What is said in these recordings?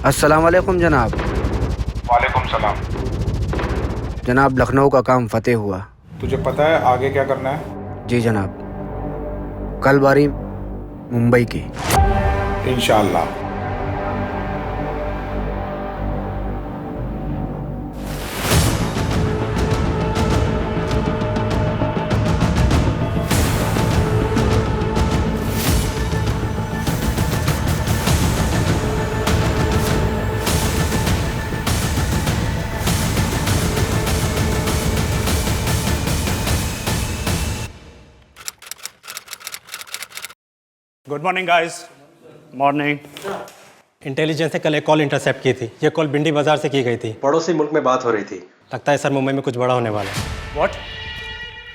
अस्सलाम वालेकुम जनाब। वालेकुम सलाम। जनाब, लखनऊ का काम फतेह हुआ। तुझे पता है आगे क्या करना है? जी जनाब, कल बारी मुंबई की। इंशाअल्लाह। Good morning guys. Morning. Intelligence ने कल एक कॉल इंटरसेप्ट की थी। ये कॉल भिंडी बाजार से की गई थी। पड़ोसी मुल्क में बात हो रही थी। लगता है सर मुंबई में कुछ बड़ा होने वाला है। व्हाट?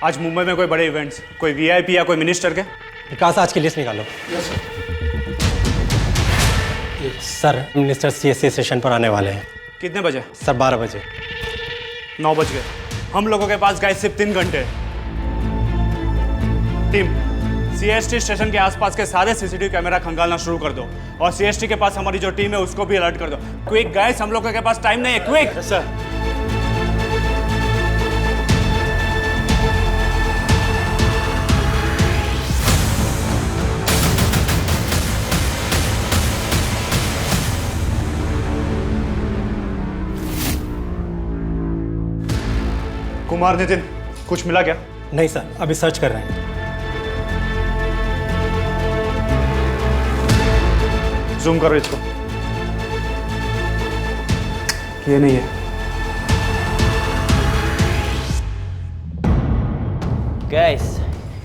आज मुंबई में कोई बड़े इवेंट्स, कोई वीआईपी या कोई मिनिस्टर के? विकास, आज की लिस्ट निकालो। सर मिनिस्टर सीएससी सेशन पर आने वाले हैं। कितने बजे? सर 12 बजे। 9 बज गए। हम लोगों के पास गाइस सिर्फ 3 घंटे। टीम, सीएसटी स्टेशन के आसपास के सारे सीसीटीवी कैमरा खंगालना शुरू कर दो और सीएसटी के पास हमारी जो टीम है उसको भी अलर्ट कर दो। क्विक गाइस, हम लोगों के पास टाइम नहीं है। Quick sir. कुमार नितिन, कुछ मिला क्या? नहीं सर, अभी सर्च कर रहे हैं। जूम करो इसको। ये नहीं है। Guys,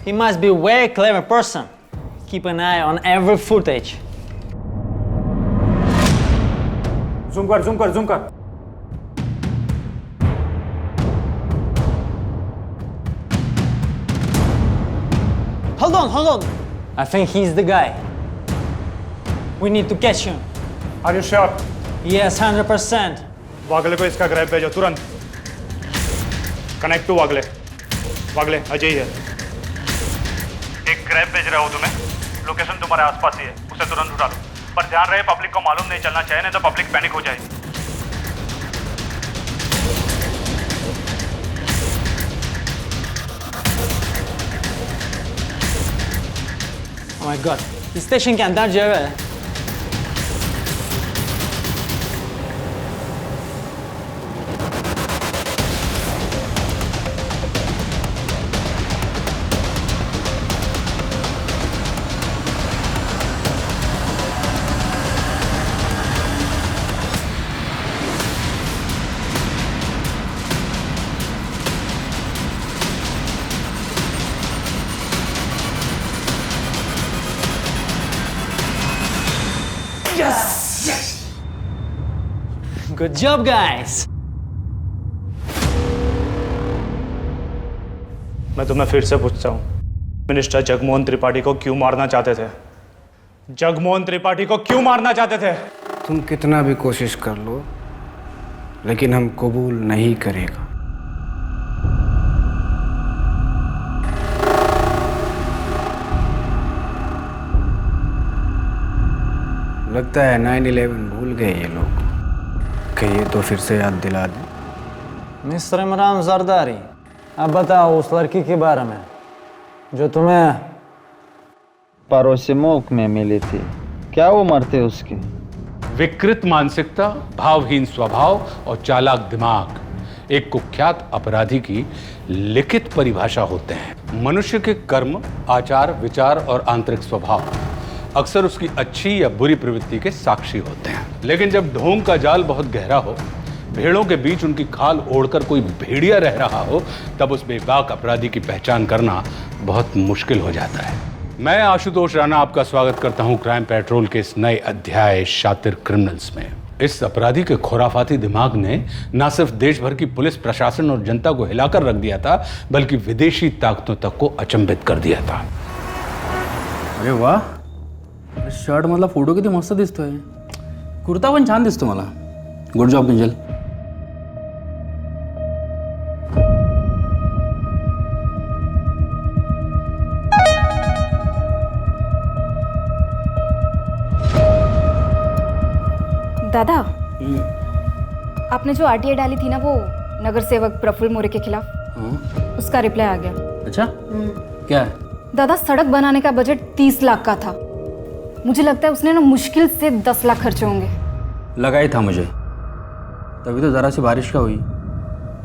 he must be a very clever person. Keep an eye on every footage. Zoom कर, जूम कर, जूम कर। Hold on. I think he's the guy. We need to catch him. Are you sure? Yes, 100%. वागले को इसका grab भेजो तुरंत। Connect to वागले। वागले, अजय है। एक grab भेज रहा हूँ तुम्हें। लोकेशन तुम्हारे आसपास ही है, उसे तुरंत उठा लो। पर ध्यान रहे पब्लिक को मालूम नहीं चलना चाहिए, नहीं तो पब्लिक पैनिक हो जाएगी। Oh my God. इस स्टेशन के अंदर जो है Good job, guys. मैं तुम्हें फिर से पूछता हूँ, मिनिस्टर जगमोहन त्रिपाठी को क्यों मारना चाहते थे? जगमोहन त्रिपाठी को क्यों मारना चाहते थे? तुम कितना भी कोशिश कर लो, लेकिन हम कबूल नहीं करेगा। लगता है 9/11 भूल गए ये लोग। कहिए तो फिर से याद दिला दें। मिस्टर इमरान जरदारी, अब बताओ उस लड़की के बारे में जो तुम्हें पड़ोसी मुल्क में मिली थी। क्या उम्र थी उसकी? विकृत मानसिकता, भावहीन स्वभाव और चालाक दिमाग एक कुख्यात अपराधी की लिखित परिभाषा होते हैं। मनुष्य के कर्म, आचार, विचार और आंतरिक स्वभाव अक्सर उसकी अच्छी या बुरी प्रवृत्ति के साक्षी होते हैं। लेकिन जब ढोंग का जाल बहुत गहरा हो, भेड़ों के बीच उनकी खाल ओढ़कर कोई भेड़िया रह रहा हो, तब उस बेबाक अपराधी की पहचान करना बहुत मुश्किल हो जाता है। मैं आशुतोष राणा आपका स्वागत करता हूं क्राइम पेट्रोल के इस नए अध्याय शातिर क्रिमिनल्स में। इस अपराधी के खुराफाती दिमाग ने न सिर्फ देश भर की पुलिस प्रशासन और जनता को हिलाकर रख दिया था, बल्कि विदेशी ताकतों तक को अचंभित कर दिया था। अरे वाह, शर्ट मधला फोटो किती मस्त दिसतोय। कुर्ता पण छान दिसतो मला। Good job Kinjal. दादा, आपने जो आरटीआई डाली थी ना वो नगर सेवक प्रफुल्ल मोरे के खिलाफ, उसका रिप्लाई आ गया। अच्छा, क्या है? दादा, सड़क बनाने का बजट 30 लाख का था। मुझे लगता है उसने ना मुश्किल से 10 लाख खर्चे होंगे। लगा ही था मुझे, तभी तो ज़रा सी बारिश का हुई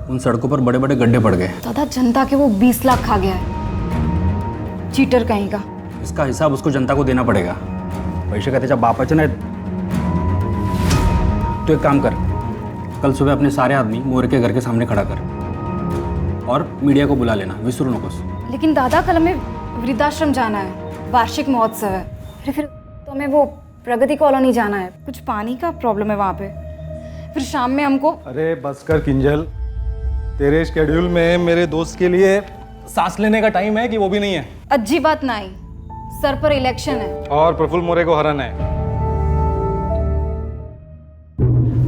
उन सड़कों पर बड़े बड़े गड्ढे पड़ गए। दादा, जनता के वो 20 लाख खा गया है, चीटर कहीं का। इसका हिसाब उसको जनता को देना पड़ेगा। पैसे का त्याच्या बापाचे नाहीत। तो एक काम कर, कल सुबह अपने सारे आदमी मोरे के घर के सामने खड़ा कर और मीडिया को बुला लेना, विसरू नकोस। लेकिन दादा, कल हमें वृद्धाश्रम जाना है, वार्षिक महोत्सव है। फिर तो हमें वो प्रगति कॉलोनी जाना है, कुछ पानी का प्रॉब्लम है वहाँ पे। फिर शाम में हमको। अरे बस कर किंजल, तेरे शेड्यूल में मेरे दोस्त के लिए सांस लेने का टाइम है कि वो भी नहीं है? अच्छी बात नहीं, सर पर इलेक्शन है और प्रफुल्ल मोरे को हराना है।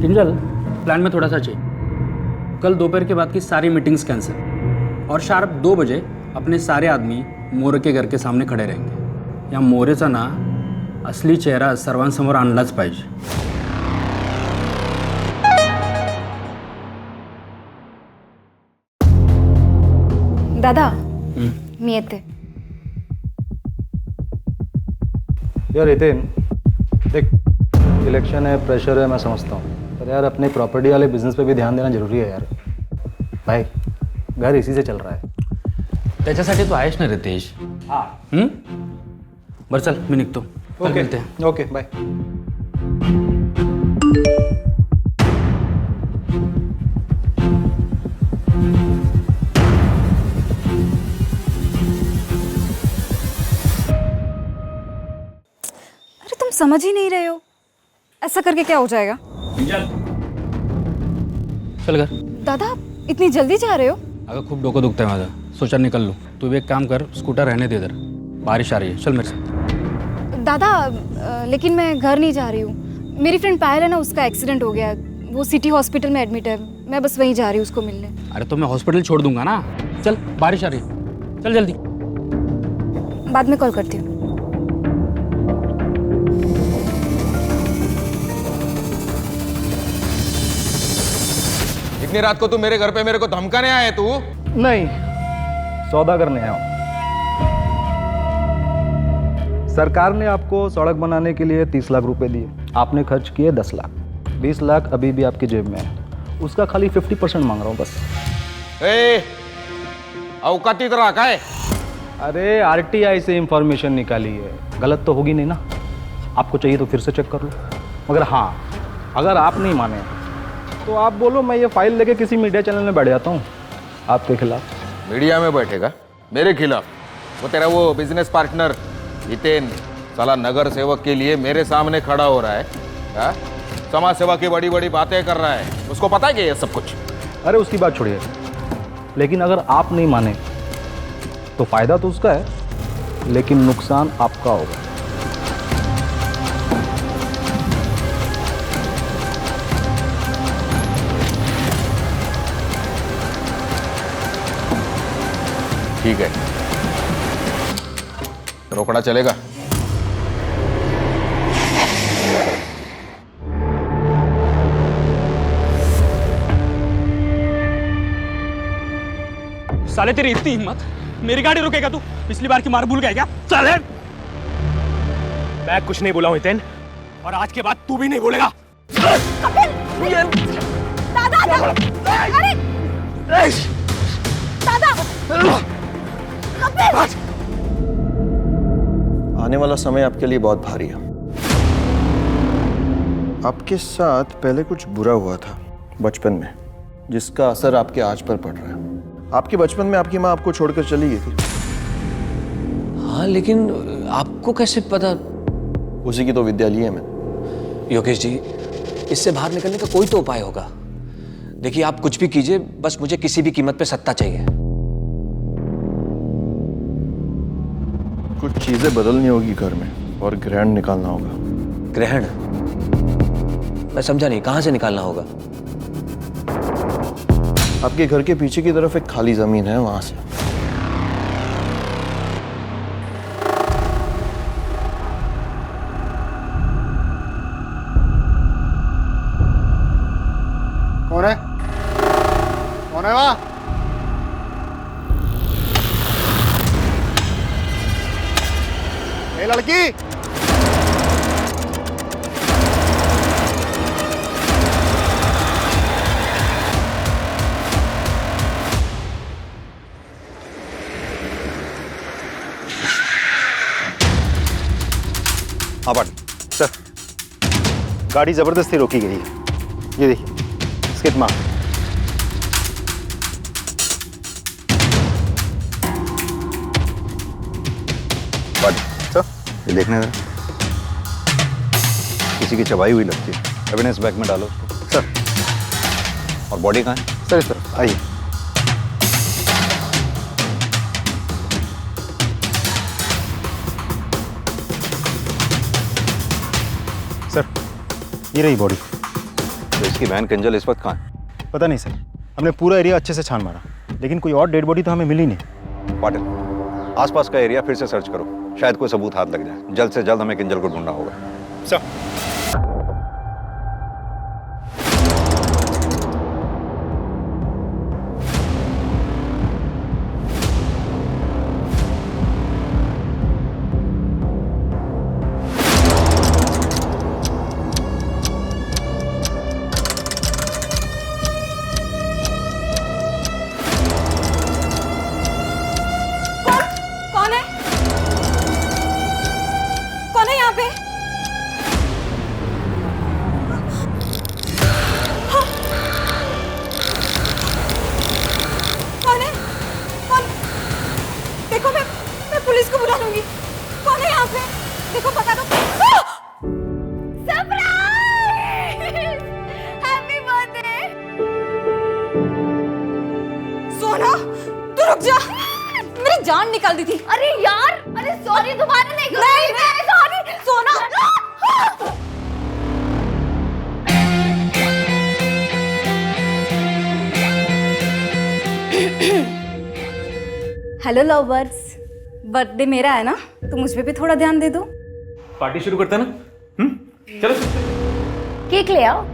किंजल, प्लान में थोड़ा सा चाहिए। कल दोपहर के बाद की सारी मीटिंग्स कैंसिल और शार्प 2 बजे अपने सारे आदमी मोरे के घर के सामने खड़े रहेंगे। या मोरेचा ना असली चेहरा सर्वांसमोर आणलाच पाहिजे। दादा, मी येते। यार हितेन, देख इलेक्शन है, प्रेशर है, मैं समझता हूँ, पर यार अपने प्रॉपर्टी वाले बिजनेस पे भी ध्यान देना जरूरी है यार। भाई घर इसी से चल रहा है। त्याच्यासाठी तू आहेस ना रितेश? हाँ। बरं चल, मी निघतो। कल मिलते हैं। Okay bye. अरे तुम समझ ही नहीं रहे हो, ऐसा करके क्या हो जाएगा? चल घर। दादा, इतनी जल्दी जा रहे हो? अगर खूब डोकं दुखतं है माझं, सोचा निकल लो। तू भी एक काम कर, स्कूटर रहने दे इधर, बारिश आ रही है। चल मेरे साथ। दादा, लेकिन मैं घर नहीं जा रही हूँ। मेरी फ्रेंड पायल है ना, उसका एक्सीडेंट हो गया है, वो सिटी हॉस्पिटल में एडमिट है। मैं बस वहीं जा रही हूँ उसको मिलने। अरे तो मैं हॉस्पिटल छोड़ दूंगा ना। चल, बारिश आ रही है, चल जल्दी। बाद में कॉल करती हूँ। इतनी रात को तू मेरे घर पे मेरे को धमकाने आया है तू? नहीं, सौदा करने आया हूँ। सरकार ने आपको सड़क बनाने के लिए 30 लाख रुपए दिए, आपने खर्च किए 10 लाख। 20 लाख अभी भी आपकी जेब में है, उसका खाली 50% मांग रहा हूँ बस। औकाती तरह का है? अरे आरटीआई से इंफॉर्मेशन निकाली है, गलत तो होगी नहीं ना? आपको चाहिए तो फिर से चेक कर लो। मगर हाँ, अगर आप नहीं माने तो आप बोलो, मैं ये फाइल लेके किसी मीडिया चैनल में बैठ जाता हूँ आपके खिलाफ। मीडिया में बैठेगा मेरे खिलाफ? वो तेरा वो बिजनेस पार्टनर हितेन साला नगर सेवक के लिए मेरे सामने खड़ा हो रहा है, हा? समाज सेवा की बड़ी बड़ी बातें कर रहा है, उसको पता है कि ये सब कुछ? अरे उसकी बात छोड़िए, लेकिन अगर आप नहीं माने तो फायदा तो उसका है, लेकिन नुकसान आपका होगा। ठीक है, रोकड़ा चलेगा? साले तेरी इतनी हिम्मत, मेरी गाड़ी रोकेगा तू? पिछली बार की मार भूल गया क्या? चल मैं कुछ नहीं बोला हूं हितेन, और आज के बाद तू भी नहीं बोलेगा। आने वाला समय आपके लिए बहुत भारी है। आपके साथ पहले कुछ बुरा हुआ था बचपन में, जिसका असर आपके आज पर पड़ रहा है। आपके बचपन में आपकी माँ आपको छोड़कर चली गई थी। हाँ, लेकिन आपको कैसे पता? उसी की तो विद्या ली है मैंने। योगेश जी, इससे बाहर निकलने का कोई तो उपाय होगा। देखिए, आप कुछ भी कीजिए, बस मुझे किसी भी कीमत पे सत्ता चाहिए। कुछ चीजें बदलनी होगी घर में और ग्रहण निकालना होगा। ग्रहण? मैं समझा नहीं, कहां से निकालना होगा? आपके घर के पीछे की तरफ एक खाली जमीन है, वहां से। वहाँ। ए लड़की, हाँ पार्टनर सर, गाड़ी जबरदस्ती रोकी गई है। ये देखिए स्किड मार्क। सर ये देखने जरा, किसी की चबाई हुई लगती है। एविडेंस बैग में डालो उसको। सर। और बॉडी कहाँ है? सर इस तरफ आइए। सर ये रही बॉडी। तो इसकी बहन किंजल इस वक्त कहाँ है? पता नहीं सर, हमने पूरा एरिया अच्छे से छान मारा, लेकिन कोई और डेड बॉडी तो हमें मिली नहीं। पाटिल, आसपास का एरिया फिर से सर्च करो, शायद कोई सबूत हाथ लग जाए। जल्द से जल्द हमें किंजल को ढूंढना होगा। सर। पुलिस को बुला लूंगी। कौन है यहाँ पे? देखो पता दो। सरप्राइज! Happy birthday! सोना, तू रुक जा। मेरी जान निकाल दी थी। अरे यार, अरे सॉरी, दोबारा नहीं करूंगी। नहीं, सॉरी, सोना। हेलो लवर्स, बर्थडे मेरा है ना, तो मुझ पे भी थोड़ा ध्यान दे दो। पार्टी शुरू करते हैं ना? चलो केक ले आओ।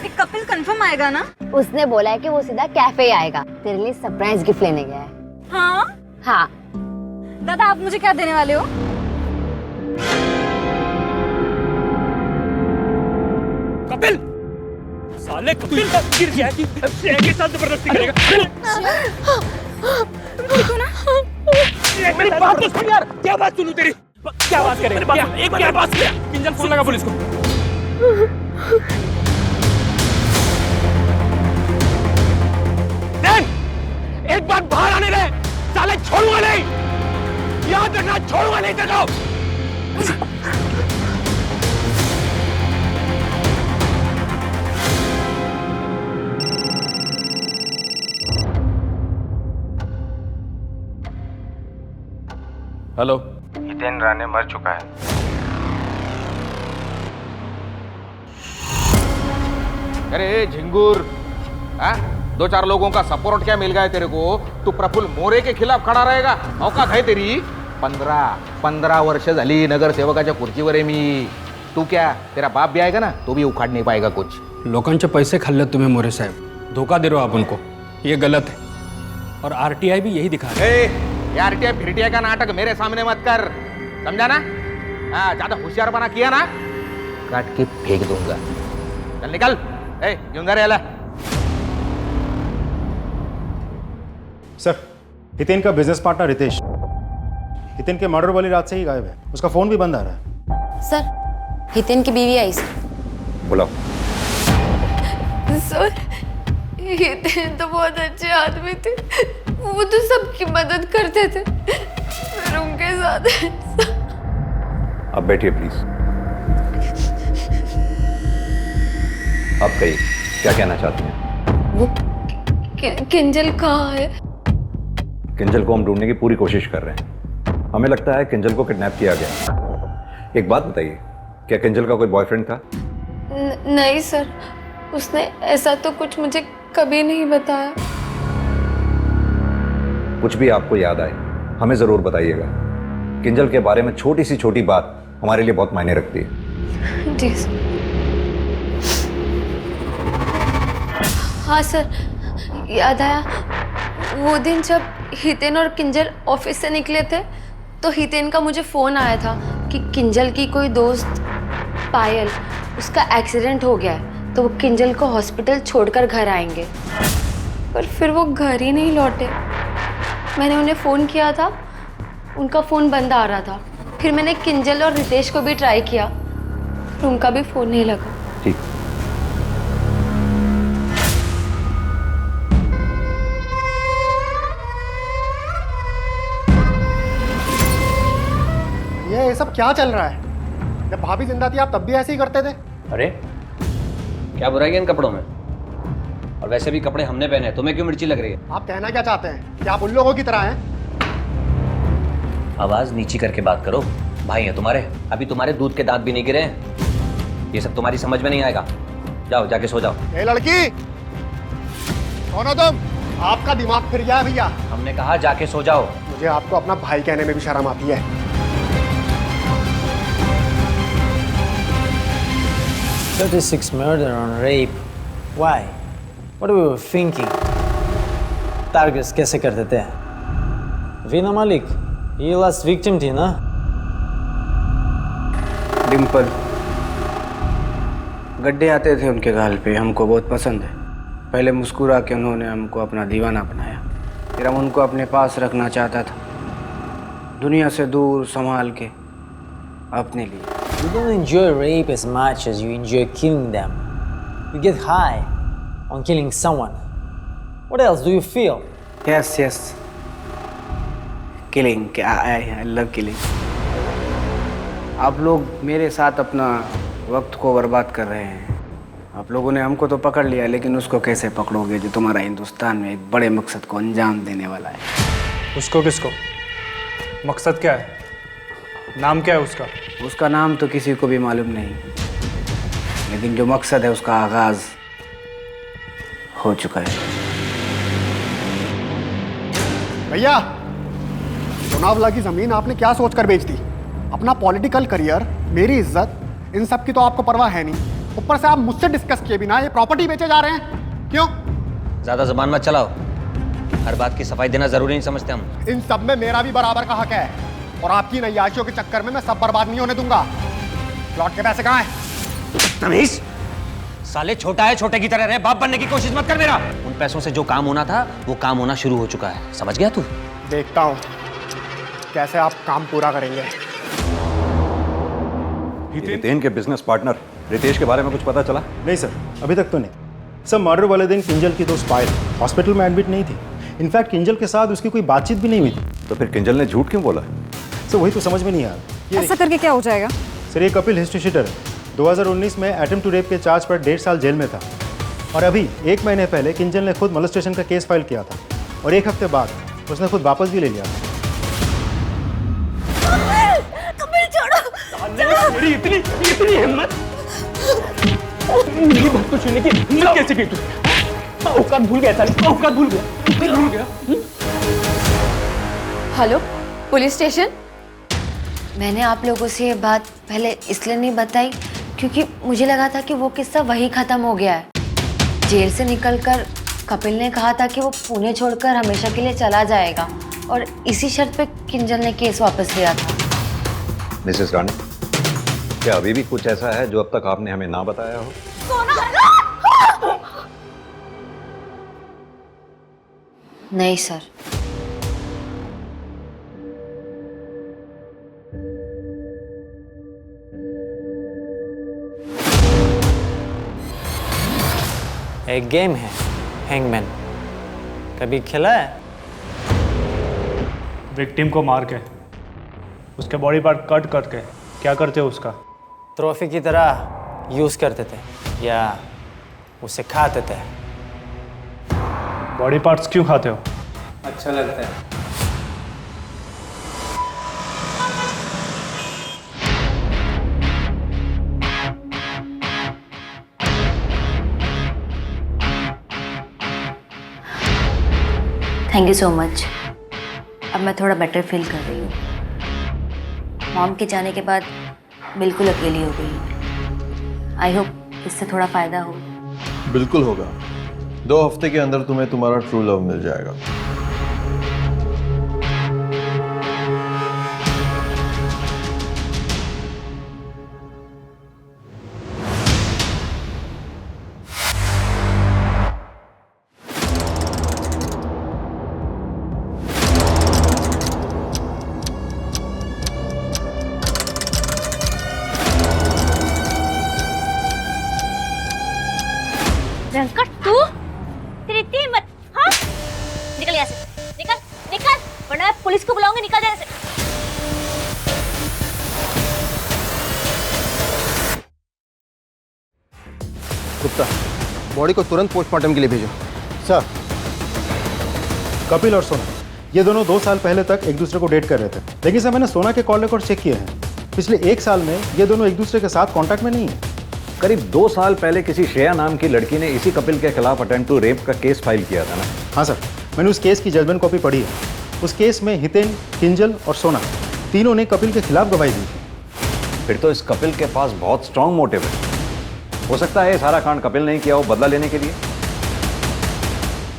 एक कपिल कंफर्म आएगा ना? उसने बोला है कि वो सीधा कैफे आएगा, तेरे लिए सरप्राइज गिफ्ट लेने गया है। हाँ हाँ। दादा आप मुझे क्या देने वाले हो? कपिल, साले कपिल गिर गया के साथ जबरदस्ती करेगा। देखो ना, मेरी बात तो सुन यार। क्या बात सुनूं तेरी? क्या बात करेगा? एक बार बात किया। किंजल फोन लगा पुलिस को। एक बार बाहर आने दे, साले छोड़ूंगा नहीं। याद रखना, छोड़ूंगा नहीं तेरे को। हेलो। हितेन राणे मर चुका है। अरे झिंगुर, दो चार लोगों का सपोर्ट क्या मिल गया तेरे को? तू प्रफुल्ल मोरे के खिलाफ खड़ा रहेगा? औकात है तेरी? 15 वर्ष झाली नगरसेवकाच्या खुर्चीवर आहे मी। तू क्या, तेरा बाप भी आएगा ना, तो भी उखाड़ नहीं पाएगा कुछ। लोकांचे पैसे खाल्ले तुम्हें मोरे साहब, धोखा दे रहे हो आप उनको, ये गलत है। और आरटीआई भी यही दिखा है। ये आरटीआई फिरटीआई का नाटक मेरे सामने मत कर, समझा ना? हाँ, ज्यादा होशियार बना किया ना, काट के फेंक दूंगा। चल निकल। क्यों जा रहे? सर, हितेन का बिजनेस पार्टनर रितेश, हितेन के मर्डर वाली रात से ही गायब है। उसका फोन भी बंद आ रहा है। सर, हितेन की बीवी आई सर। बुलाओ। सर, हितेन तो बहुत अच्छे आदमी थे, वो तो सबकी मदद करते थे, फिर उनके साथ। अब बैठिए प्लीज। आप कहिए क्या कहना चाहती हैं? वो किंजल कहाँ है? किंजल को हम ढूंढने की पूरी कोशिश कर रहे हैं। हमें लगता है किंजल को किडनैप किया गया। एक बात बताइए, क्या किंजल का कोई बॉयफ्रेंड था? नहीं सर, उसने ऐसा तो कुछ मुझे कभी नहीं बताया। कुछ भी आपको याद आए हमें जरूर बताइएगा। किंजल के बारे में छोटी सी छोटी बात हमारे लिए बहुत मायने रखती है। जी सर। हाँ सर, याद आया वो दिन जब हितेन और किंजल ऑफिस से निकले थे तो हितेन का मुझे फ़ोन आया था कि किंजल की कोई दोस्त पायल, उसका एक्सीडेंट हो गया है तो वो किंजल को हॉस्पिटल छोड़कर घर आएंगे। पर फिर वो घर ही नहीं लौटे। मैंने उन्हें फ़ोन किया था, उनका फ़ोन बंद आ रहा था। फिर मैंने किंजल और रितेश को भी ट्राई किया, पर उनका भी फ़ोन नहीं लगा। ठीक। ये सब क्या चल रहा है? जब भाभी जिंदा थी आप तब भी ऐसे ही करते थे? अरे क्या बुराई है इन कपड़ों में? और वैसे भी कपड़े हमने पहने हैं, तुम्हें क्यों मिर्ची लग रही है? आप कहना क्या चाहते हैं कि आप उन लोगों की तरह हैं? आवाज नीची करके बात करो। भाई हैं तुम्हारे, अभी तुम्हारे दूध के दांत भी नहीं गिरे हैं। ये सब तुम्हारी समझ में नहीं आएगा। जाओ जाके सो जाओ। ए लड़की, कौन हो तुम? आपका दिमाग फिर गया है भैया। हमने कहा जाके सो जाओ। मुझे आपको अपना भाई कहने में भी शर्म आती है। 36 murder on rape. Why? What were we thinking? Targets कैसे करते थे? वीना मालिक, ये लास्ट विक्टिम थी ना? डिम्पल, गड्ढे आते थे उनके गाल पे, हमको बहुत पसंद है। पहले मुस्कुरा के उन्होंने हमको अपना दीवाना बनाया, फिर हम उनको अपने पास रखना चाहता था, दुनिया से दूर संभाल के अपने लिए। You don't enjoy rape as much as you enjoy killing them. You get high on killing someone. What else do you feel? Yes, yes. Killing. I love killing. आप लोग मेरे साथ अपना वक्त को बर्बाद कर रहे हैं। आप लोगों ने हमको तो पकड़ लिया, लेकिन उसको कैसे पकड़ोगे जो तुम्हारा हिंदुस्तान में एक बड़े मकसद को अंजाम देने वाला है? उसको किसको? मकसद क्या है? नाम क्या है उसका? उसका नाम तो किसी को भी मालूम नहीं, लेकिन जो मकसद है उसका आगाज हो चुका है। भैया, लोनावला की जमीन आपने क्या सोचकर बेच दी? अपना पॉलिटिकल करियर, मेरी इज्जत, इन सब की तो आपको परवाह है नहीं। ऊपर से आप मुझसे डिस्कस किए बिना ये प्रॉपर्टी बेचे जा रहे हैं, क्यों? ज्यादा जुबान मत चलाओ। हर बात की सफाई देना जरूरी नहीं समझते हम। इन सब में मेरा भी बराबर का हक है, और आपकी नैयाशियों के चक्कर में मैं सब बर्बाद नहीं होने दूंगा। प्लॉट के पैसे कहाँ हैं? तमीज, साले छोटा है, छोटे की तरह रहे, बाप बनने की कोशिश मत कर मेरा। उन पैसों से जो काम होना था वो काम होना शुरू हो चुका है, समझ गया तू? देखता हूँ कैसे आप काम पूरा करेंगे। हितेन के बिजनेस पार्टनर रितेश के बारे में कुछ पता चला? नहीं सर, अभी तक तो नहीं। सर, मर्डर वाले दिन किंजल की दोस्त पायल हॉस्पिटल में एडमिट नहीं थी। इनफैक्ट किंजल के साथ उसकी कोई बातचीत भी नहीं हुई थी। तो फिर किंजल ने झूठ क्यों बोला? सर, वही तो समझ में नहीं आ रहा। ऐसा करके क्या हो जाएगा? सर, ये कपिल हिस्ट्री शीटर है। 2019 में अटेम्प्ट टू रेप के चार्ज पर 1.5 साल जेल में था, और अभी 1 महीने पहले किंजल ने खुद मोलेस्टेशन का केस फाइल किया था, और 1 हफ्ते बाद उसने खुद वापस भी ले लिया था। कपिल छोड़ो। मेरी इतनी हिम्मत, मेरी बात को सुनने की हिम्मत कैसे की तू? औकात भूल गया था, औकात भूल गया। Hello, police station. मैंने आप लोगों से ये बात पहले इसलिए नहीं बताई क्योंकि मुझे लगा था कि वो किस्सा वही ख़त्म हो गया है। जेल से निकलकर कपिल ने कहा था कि वो पुणे छोड़कर हमेशा के लिए चला जाएगा, और इसी शर्त पे किंजल ने केस वापस लिया था। मिसेस रानी, क्या अभी भी कुछ ऐसा है जो अब तक आपने हमें ना बताया हो? नहीं सर। एक गेम है हैंगमैन, कभी खेला है? विक्टिम को मार के उसके बॉडी पार्ट कट करके क्या करते हो उसका? ट्रॉफी की तरह यूज़ करते थे या उसे खाते थे? बॉडी पार्ट्स क्यों खाते हो? अच्छा लगता है। Thank you so much. अब मैं थोड़ा बेटर फील कर रही हूँ। मॉम के जाने के बाद बिल्कुल अकेली हो गई। आई होप इससे थोड़ा फ़ायदा हो। बिल्कुल होगा। 2 हफ्ते के अंदर तुम्हें तुम्हारा ट्रू लव मिल जाएगा। वेंकट तू तेरी इतनी हिम्मत, हाँ? निकल यहाँ से, निकल निकल, वरना मैं पुलिस को बुलाऊंगी। निकल यहाँ से। गुप्ता, बॉडी को तुरंत पोस्टमार्टम के लिए भेजो। सर, कपिल और सोना ये दोनों 2 साल पहले तक एक दूसरे को डेट कर रहे थे, लेकिन सर मैंने सोना के कॉल रिकॉर्ड चेक किए हैं। पिछले 1 साल में ये दोनों एक दूसरे के साथ कांटेक्ट में नहीं है। करीब 2 साल पहले किसी श्रेया नाम की लड़की ने इसी कपिल के खिलाफ अटेम्प्ट टू रेप का केस फाइल किया था ना? हाँ सर, मैंने उस केस की जजमेंट कॉपी पढ़ी है। उस केस में हितेन, किंजल और सोना तीनों ने कपिल के खिलाफ गवाही दी थी। फिर तो इस कपिल के पास बहुत स्ट्रांग मोटिव है। हो सकता है ये सारा कांड कपिल नहीं किया हो बदला लेने के लिए।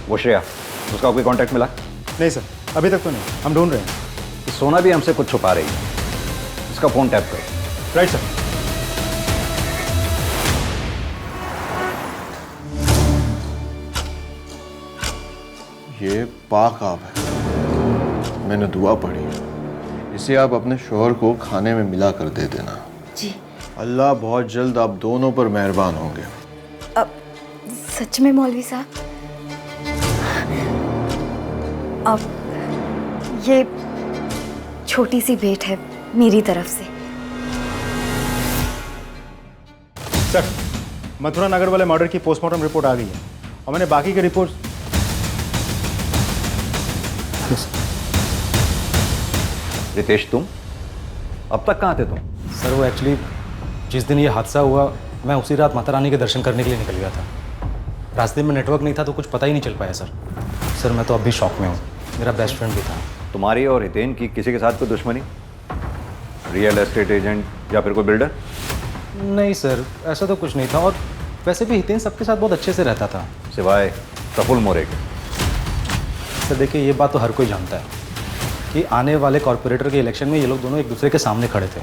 वो श्रेया, उसका कोई कांटेक्ट मिला? नहीं सर, अभी तक तो नहीं, हम ढूंढ रहे हैं। सोना भी हमसे कुछ छुपा रही है, इसका फोन टैप करो। Right sir. ये पाक आब है, मैंने दुआ पढ़ी है। इसे आप अपने शोहर को खाने में मिला कर दे देना। जी। अल्लाह बहुत जल्द आप दोनों पर मेहरबान होंगे। अब सच में मौलवी साहब? अब ये छोटी सी भेंट है मेरी तरफ से। सर, मथुरा नगर वाले मर्डर की पोस्टमार्टम रिपोर्ट आ गई है और मैंने बाकी के रिपोर्ट। रितेश, तुम अब तक कहाँ थे तुम? सर वो एक्चुअली जिस दिन ये हादसा हुआ मैं उसी रात माता रानी के दर्शन करने के लिए निकल गया था। रास्ते में नेटवर्क नहीं था तो कुछ पता ही नहीं चल पाया सर। सर मैं तो अब भी शॉक में हूँ। मेरा बेस्ट फ्रेंड भी था। तुम्हारी और हितेन की किसी के साथ कोई दुश्मनी? रियल एस्टेट एजेंट या फिर कोई बिल्डर? नहीं सर, ऐसा तो कुछ नहीं था। और वैसे भी हितेन सबके साथ बहुत अच्छे से रहता था, सिवाय प्रफुल्ल मोरे के। सर देखिए, ये बात तो हर कोई जानता है कि आने वाले कॉर्पोरेटर के इलेक्शन में ये लोग दोनों एक दूसरे के सामने खड़े थे,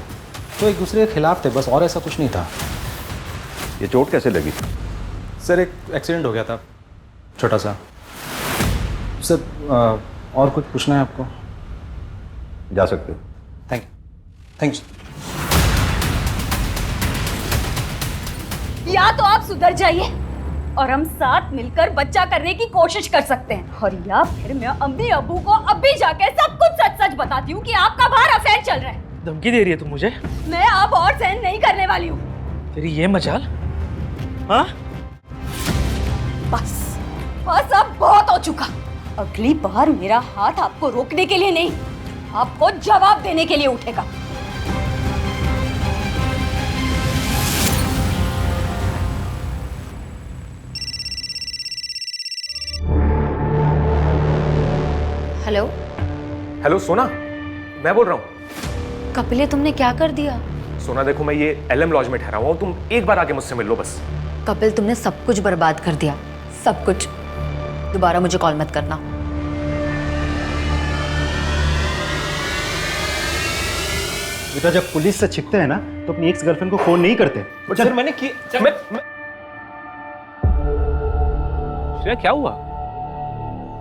तो एक दूसरे के खिलाफ थे बस, और ऐसा कुछ नहीं था। ये चोट कैसे लगी? सर एक एक्सीडेंट हो गया था छोटा सा। सर और कुछ पूछना है आपको? जा सकते हो। Thank you. या तो आप सुधर जाइए और हम साथ मिलकर बच्चा करने की कोशिश कर सकते हैं, और या फिर मैं अम्मी अब्बू को अभी जाके सब कुछ सच सच बताती हूँ कि आपका बाहर अफेयर चल रहा है। धमकी दे रही है तुम मुझे? मैं अब और सहन नहीं करने वाली हूँ। तेरी ये मजाल? हाँ? बस अब बहुत हो चुका। अगली बार मेरा हाथ आपको रोकने के लिए नहीं, आपको जवाब देने के लिए उठेगा। हेलो। हेलो सोना, मैं बोल रहा हूँ। कपिल, तुमने क्या कर दिया? सोना देखो, मैं ये एलएम लॉज में ठहरा हुआ हूँ, तुम एक बार आके मुझसे मिल लो बस। कपिल, तुमने सब कुछ बर्बाद कर दिया, सब कुछ। दोबारा मुझे कॉल मत करना। बेटा, जब पुलिस से छिपते हैं ना तो अपनी एक्स गर्लफ्रेंड को फोन नहीं करते। सर मैंने किया। श्रेया, क्या हुआ?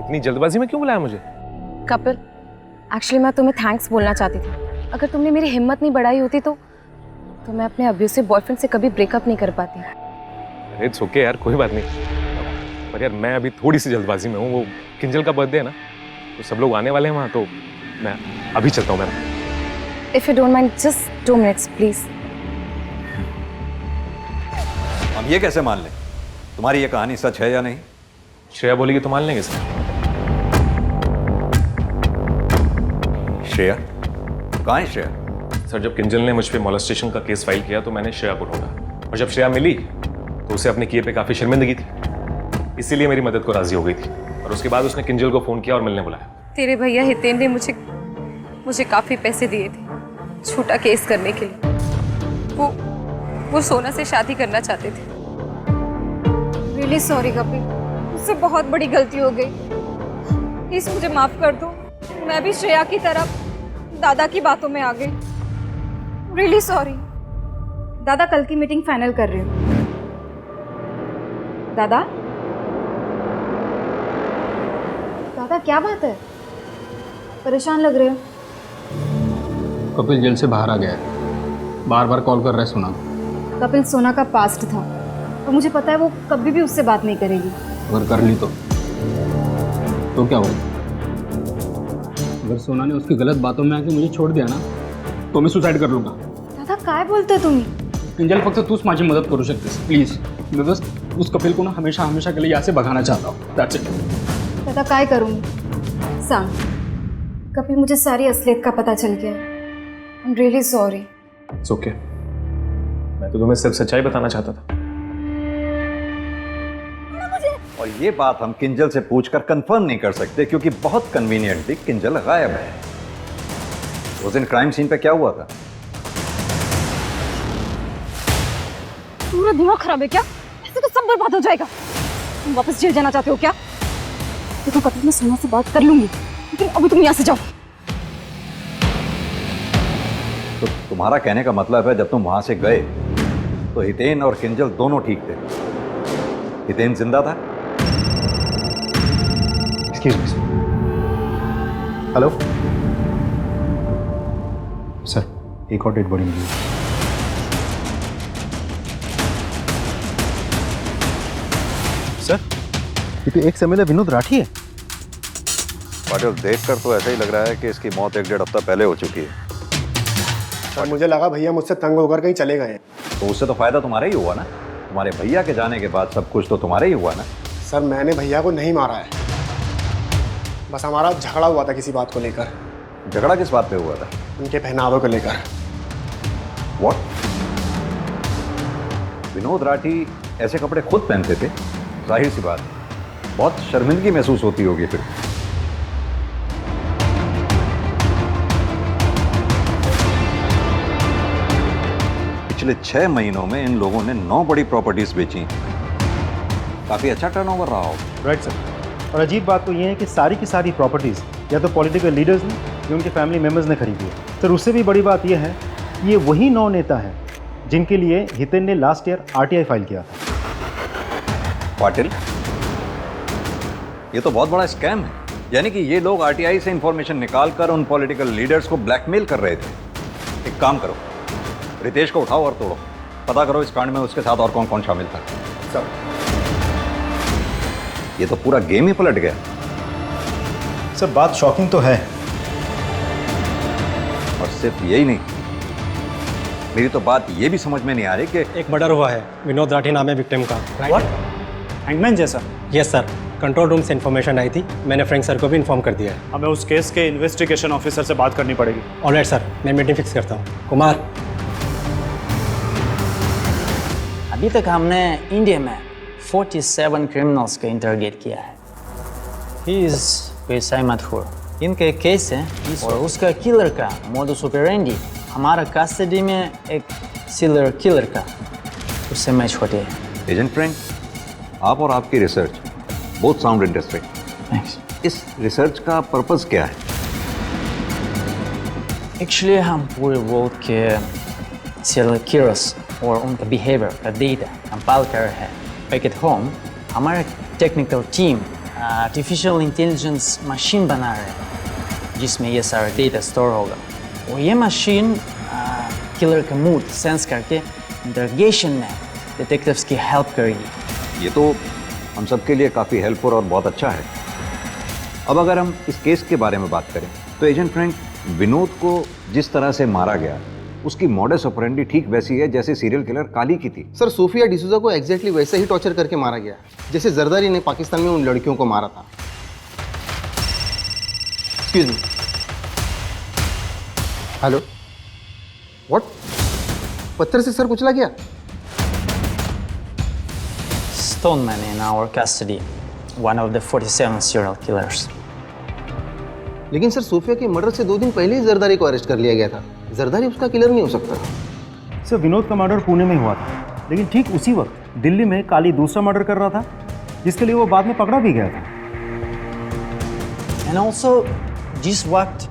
इतनी जल्दबाजी में क्यों बुलाया मुझे? कपिल, एक्चुअली मैं तुम्हें थैंक्स बोलना चाहती थी। अगर तुमने मेरी हिम्मत नहीं बढ़ाई होती तो मैं अपने अब्यूसिव बॉयफ्रेंड से कभी ब्रेकअप नहीं कर पाती। अरे इट्स ओके यार, कोई बात नहीं। पर यार मैं अभी थोड़ी सी जल्दबाजी में हूँ। वो किंजल का बर्थडे है ना, तो सब लोग आने वाले हैं वहाँ, तो मैं अभी चलता हूँ। मैं If you don't mind, just 2 minutes, please. हम ये कैसे मान लें तुम्हारी ये कहानी सच है या नहीं? श्रेया बोलेगी तो मान लेंगे सर। श्रेया? कहाँ है श्रेया? सर जब किंजल ने मुझ पे मॉलेस्टेशन का केस फाइल किया तो मैंने श्रेया को ढूंढा, और जब श्रेया मिली तो उसे अपने किए पे काफ़ी शर्मिंदगी थी, इसीलिए मेरी मदद को राजी हो गई थी। और उसके बाद उसने किंजल को फ़ोन किया और मिलने बुलाया। तेरे भैया हितेन ने मुझे काफ़ी पैसे दिए थे छोटा केस करने के लिए। वो सोना से शादी करना चाहते थे। Really sorry कपिल, मुझसे बहुत बड़ी गलती हो गई, प्लीज मुझे माफ कर दो। मैं भी श्रेया की तरह दादा की बातों में आ गई। Really sorry. दादा कल की मीटिंग फाइनल कर रही हूँ। दादा दादा क्या बात है, परेशान लग रहे हो? कपिल जेल से बाहर आ गया है, बार बार कॉल कर रहा है सोना। कपिल सोना का पास्ट था और मुझे पता है वो कभी भी उससे बात नहीं करेगी। अगर कर ली तो क्या होगा? अगर सोना ने उसकी गलत बातों में आके मुझे छोड़ दिया ना, तो मैं सुसाइड कर लूंगा। दादा काय बोलते तुम्ही? किंजल फक्त तूच माझी मदत करू शकतेस प्लीज। मैं बस उस कपिल को ना हमेशा हमेशा के लिए यहाँ से भगाना चाहता हूँ। That's it. दादा काय करूँगी सांग? कपिल मुझे सारी असलियत का पता चल गया। I am really sorry. It's okay, मैं तो तुम्हें सिर्फ सच्चाई बताना चाहता था। और ये बात हम किंजल से पूछकर कंफर्म नहीं कर सकते क्योंकि बहुत कन्वीनियंटली किंजल गायब है। उस दिन क्राइम सीन पे क्या हुआ था? पूरा दिमाग खराब है क्या? ऐसे तो सब बर्बाद हो जाएगा। तुम वापस जेल जाना चाहते हो क्या? देखो कपिल, मैं सोना से बात कर लूंगी, लेकिन अभी तुम यहाँ से जाओ। तो तुम्हारा कहने का मतलब है जब तुम वहां से गए तो हितेन और किंजल दोनों ठीक थे? हितेन जिंदा था? Excuse me sir. Hello sir, एक और डेड बॉडी मिली है। सर, ये तो एक्स एमएलए विनोद राठी है। पाटिल, देखकर तो ऐसा ही लग रहा है कि इसकी मौत 1-1.5 हफ्ता पहले हो चुकी है। सर मुझे लगा भैया मुझसे तंग होकर कहीं चले गए हैं। तो उससे तो फायदा तुम्हारा ही हुआ ना। तुम्हारे भैया के जाने के बाद सब कुछ तो तुम्हारा ही हुआ ना। सर मैंने भैया को नहीं मारा है, बस हमारा झगड़ा हुआ था किसी बात को लेकर। झगड़ा किस बात पे हुआ था? उनके पहनावे को लेकर। व्हाट? विनोद राठी ऐसे कपड़े खुद पहनते थे? जाहिर सी बात, बहुत शर्मिंदगी महसूस होती होगी फिर। पिछले 6 महीनों में इन लोगों ने 9 बड़ी प्रॉपर्टीज बेची। काफी अच्छा टर्नओवर रहा हो। Right sir. और अजीब बात तो ये है कि सारी की सारी प्रॉपर्टीज़ या तो पॉलिटिकल लीडर्स ने या उनके फैमिली मेम्बर्स ने खरीदी है। सर उससे भी बड़ी बात यह है कि ये वही 9 नेता हैं जिनके लिए हितेन ने लास्ट ईयर आरटीआई फाइल किया था। पाटिल, ये तो बहुत बड़ा स्कैम है। यानी कि ये लोग आरटीआई से इंफॉर्मेशन निकालकर उन पॉलिटिकल लीडर्स को ब्लैकमेल कर रहे थे। एक काम करो, रितेश को उठाओ और तोड़ो, पता करो इस कांड में उसके साथ और कौन कौन शामिल था। सर ये तो पूरा गेम ही पलट गया। सर बात शॉकिंग तो है। और सिर्फ यही नहीं, मेरी तो बात ये भी समझ में नहीं आ रही कि एक मर्डर हुआ है, विनोद राठी नाम है विक्टिम का। व्हाट? हैंगमैन जैसा? यस सर, कंट्रोल रूम से इन्फॉर्मेशन आई थी, मैंने फ्रैंक सर को भी इन्फॉर्म कर दिया है। हमें उस केस के इन्वेस्टिगेशन ऑफिसर से बात करनी पड़ेगी। ऑलराइट सर, मैं मीटिंग फिक्स करता हूँ। कुमार, अभी तक हमने इंडिया में 47 क्रिमिनल्स को इंटरोगेट किया है। ही इज पेशाई मशहूर। इनका एक केस है और उसका किलर का मोडस ऑपरेंडी हमारा कस्टडी में एक सीरियल किलर का उससे मैच होते हैं। एजेंट फ्रैंक, आप और आपकी research both sound interesting. Thanks. इस रिसर्च का पर्पस क्या है? एक्चुअली हम पूरे वर्ल्ड के सीरियल किलर्स और उनका बिहेवियर का डेटा कंपाइल कर रहे हैं। बैक एट होम हमारा technical team artificial intelligence machine बना रहे हैं जिसमें ये सारा डेटा स्टोर होगा और ये मशीन किलर का मूड सेंस करके इंटरोगेशन में डिटेक्टिव्स की हेल्प करेगी। ये तो हम सबके लिए काफ़ी हेल्पफुल और बहुत अच्छा है। अब अगर हम इस केस के बारे में बात करें तो एजेंट फ्रैंक, विनोद को जिस तरह से मारा गया उसकी मॉडस ऑपरेंडी ठीक वैसी है जैसे सीरियल किलर काली की थी। सर सोफिया डिसूजा को एग्जैक्टली वैसे ही टॉर्चर करके मारा गया जैसे जरदारी ने पाकिस्तान में उन लड़कियों को मारा था। Excuse me. Hello, what? पत्थर से सर कुचला गया? Stoneman in our custody, one of the 47 serial killers. लेकिन सर सोफिया के मर्डर से 2 दिन पहले ही जरदारी को अरेस्ट कर लिया गया था। जरदारी उसका किलर नहीं हो सकता। सर विनोद का मर्डर पुणे में हुआ था, लेकिन ठीक उसी वक्त दिल्ली में काली दूसरा मर्डर कर रहा था जिसके लिए वो बाद में पकड़ा भी गया था। एंड ऑल्सो जिस वक्त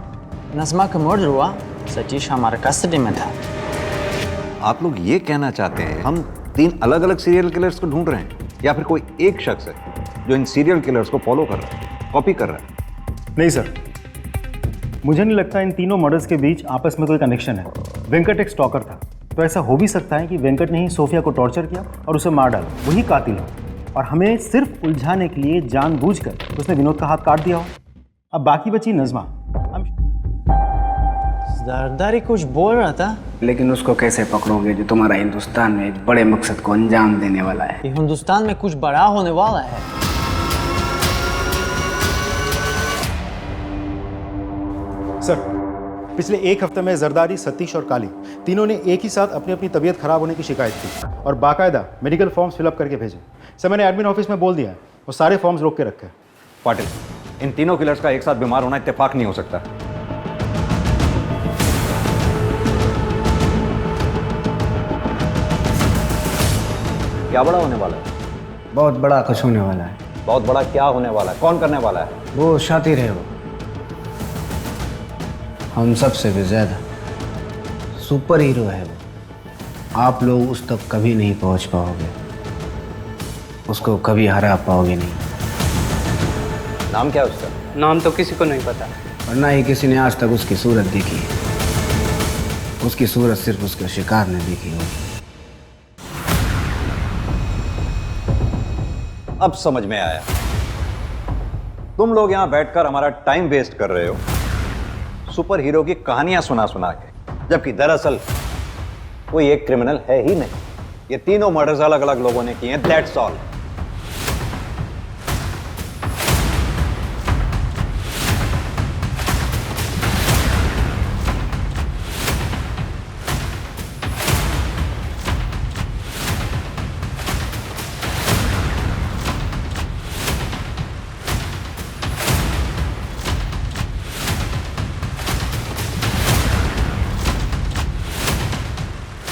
नज़मा का मर्डर हुआ सतीश हमारे कस्टडी में था। आप लोग ये कहना चाहते हैं हम 3 अलग अलग सीरियल किलर्स को ढूंढ रहे हैं, या फिर कोई एक शख्स है जो इन सीरियल किलर्स को फॉलो कर रहा है, कॉपी कर रहा है? नहीं सर, मुझे नहीं लगता इन तीनों मर्डर्स के बीच आपस में कोई कनेक्शन है। वेंकट एक स्टॉकर था, तो ऐसा हो भी सकता है कि वेंकट ने ही सोफिया को टॉर्चर किया और उसे मार डाला, वही कातिल हो, और हमें सिर्फ उलझाने के लिए जानबूझकर उसने विनोद का हाथ काट दिया हो। अब बाकी बची नज़मा। जरदारी कुछ बोल रहा था, लेकिन उसको कैसे पकड़ोगे जो तुम्हारा हिंदुस्तान में एक बड़े मकसद को अंजाम देने वाला है? कि हिंदुस्तान में कुछ बड़ा होने वाला है। सर, पिछले 1 हफ्ते में जरदारी, सतीश और काली तीनों ने एक ही साथ अपनी अपनी तबीयत खराब होने की शिकायत की और बाकायदा मेडिकल फॉर्म्स फिलअप करके भेजे। सर, मैंने एडमिन ऑफिस में बोल दिया है, वो सारे फॉर्म्स रोक के रखे। पाटिल, इन तीनों किलर्स का एक साथ बीमार होना इत्तेफाक नहीं हो सकता। क्या बड़ा होने वाला है? बहुत बड़ा कुछ होने वाला है। बहुत बड़ा क्या होने वाला है? कौन करने वाला है? वो शातिर है, वो हम सबसे भी ज्यादा सुपर हीरो है। वो आप लोग उस तक कभी नहीं पहुंच पाओगे, उसको कभी हरा पाओगे नहीं। नाम क्या है उसका? नाम तो किसी को नहीं पता, और ना ही किसी ने आज तक उसकी सूरत देखी है। उसकी सूरत सिर्फ उसके शिकार ने देखी होगी। अब समझ में आया। तुम लोग यहां बैठकर हमारा टाइम वेस्ट कर रहे हो सुपर हीरो की कहानियां सुना सुना के, जबकि दरअसल कोई एक क्रिमिनल है ही नहीं। ये तीनों मर्डर्स अलग अलग लोगों ने किए हैं, दैट्स ऑल।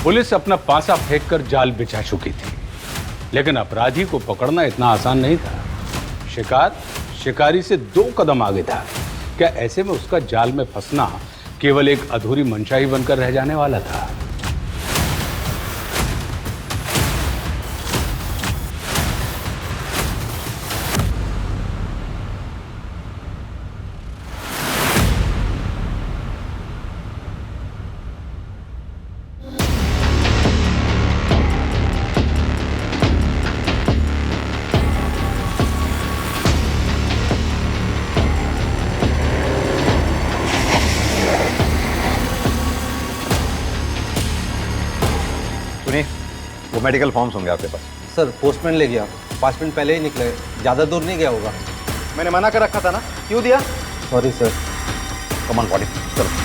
पुलिस अपना पासा फेंककर जाल बिछा चुकी थी, लेकिन अपराधी को पकड़ना इतना आसान नहीं था। शिकार शिकारी से 2 कदम आगे था। क्या ऐसे में उसका जाल में फंसना केवल एक अधूरी मंशा ही बनकर रह जाने वाला था? वो मेडिकल फॉर्म्स होंगे आपके पास? सर, पोस्टमैन ले गया, 5 मिनट पहले ही निकले, ज़्यादा दूर नहीं गया होगा। मैंने मना कर रखा था ना, क्यों दिया? Sorry sir. Come on body, चलो।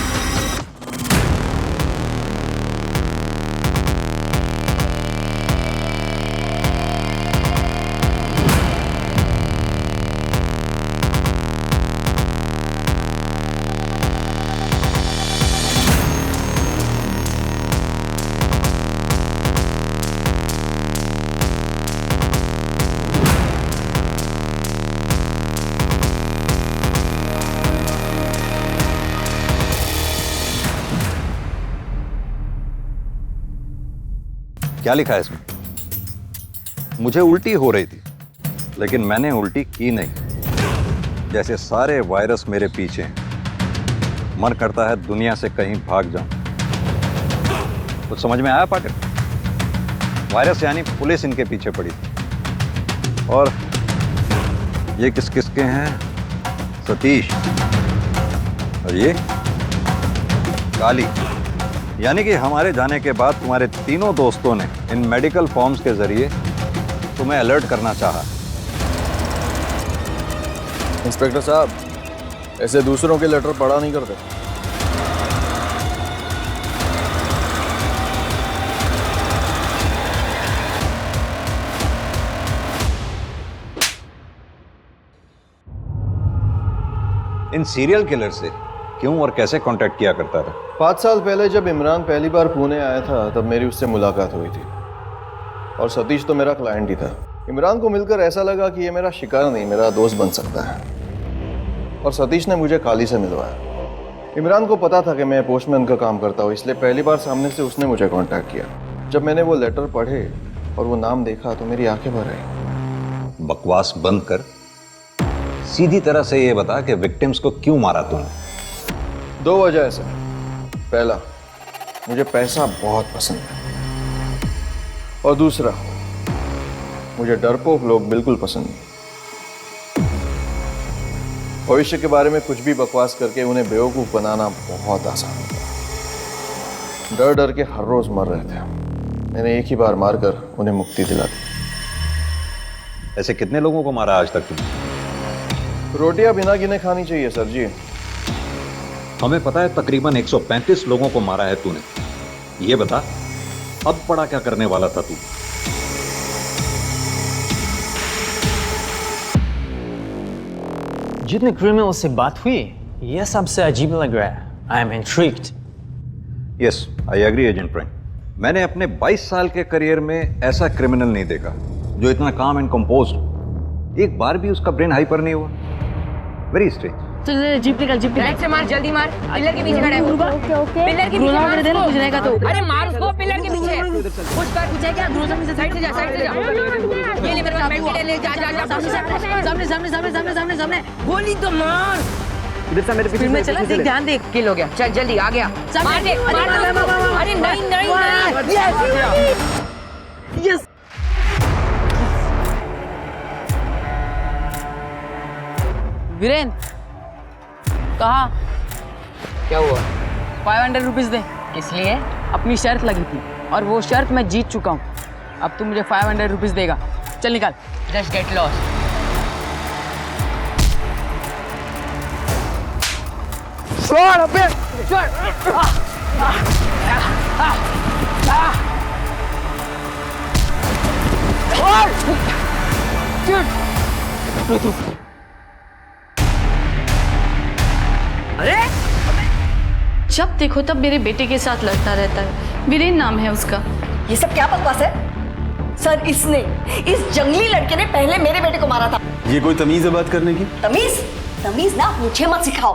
क्या लिखा है इसमें? मुझे उल्टी हो रही थी, लेकिन मैंने उल्टी की नहीं। जैसे सारे वायरस मेरे पीछे हैं। मन करता है दुनिया से कहीं भाग जाऊं। कुछ समझ में आया पाटिल? वायरस यानी पुलिस इनके पीछे पड़ी थी। और ये किस किसके हैं? सतीश और ये काली। यानी कि हमारे जाने के बाद तुम्हारे तीनों दोस्तों ने इन मेडिकल फॉर्म्स के जरिए तुम्हें अलर्ट करना चाहा। इंस्पेक्टर साहब, ऐसे दूसरों के लेटर पढ़ा नहीं करते। इन सीरियल किलर से क्यों और कैसे कांटेक्ट किया करता था? 5 साल पहले जब इमरान पहली बार पुणे आया था, तब मेरी उससे मुलाकात हुई थी। और सतीश तो मेरा क्लाइंट ही था। इमरान को मिलकर ऐसा लगा कि ये मेरा शिकार नहीं, मेरा दोस्त बन सकता है। और सतीश ने मुझे काली से मिलवाया। इमरान को पता था कि मैं पोस्टमैन का काम करता हूँ, इसलिए पहली बार सामने से उसने मुझे कांटेक्ट किया। जब मैंने वो लेटर पढ़े और वो नाम देखा तो मेरी आंखें भर आई। बकवास बंद कर, सीधी तरह से ये बता कि विक्टिम्स को क्यों मारा तूने? 2 वजह है सर। पहला, मुझे पैसा बहुत पसंद है, और दूसरा, मुझे डरपोक लोग बिल्कुल पसंद नहीं। भविष्य के बारे में कुछ भी बकवास करके उन्हें बेवकूफ बनाना बहुत आसान होता है। डर डर के हर रोज मर रहे थे। मैंने एक ही बार मारकर उन्हें मुक्ति दिला दी। ऐसे कितने लोगों को मारा आज तक तुमने? रोटियां बिना गिने खानी चाहिए सर जी। हमें पता है तकरीबन 135 लोगों को मारा है तूने। ये बता, अब बड़ा क्या करने वाला था तू? जितने क्रिमिनल से बात हुई, यह सबसे अजीब लग रहा है। I am intrigued. Yes, I agree agent Frank. मैंने अपने 22 साल के करियर में ऐसा क्रिमिनल नहीं देखा जो इतना काम एंड कंपोज्ड। एक बार भी उसका ब्रेन हाइपर नहीं हुआ। Very strange. तो जीप निकल, जीप निकल। से मार, जल्दी मार। पिलर के पीछे खड़ा है वो। ओके। पिलर के पीछे मार दे ना, कुछ रहेगा तो। अरे मार उसको, पिलर के पीछे। कुछ कर, कुछ है क्या? दूसरे से साइड से जा, साइड से जा। ये ले मेरे पास बैठ ले, जा जा जा। सामने सामने सामने सामने सामने सामने सामने। गोली तो मार। इधर से मेरे पीछे में चला, देख, ध्यान दे। किल हो गया। चल जल्दी आ गया। मार दे, मार दे। अरे नहीं नहीं नहीं। यस। वीरेन, कहा? क्या हुआ? 500 रुपीज दे। किस लिए? अपनी शर्त लगी थी और वो शर्त मैं जीत चुका हूँ। अब तू मुझे 500 रुपीज देगा। चल निकाल। Just get lost. छोड़ अबे, छोड़। अरे जब देखो तब मेरे बेटे के साथ लड़ता रहता है। वीरेन नाम है उसका। ये सब क्या बकवास है? सर, इसने, इस जंगली लड़के ने पहले मेरे बेटे को मारा था। ये कोई तमीज है बात करने की? तमीज? तमीज ना मुझे मत सिखाओ,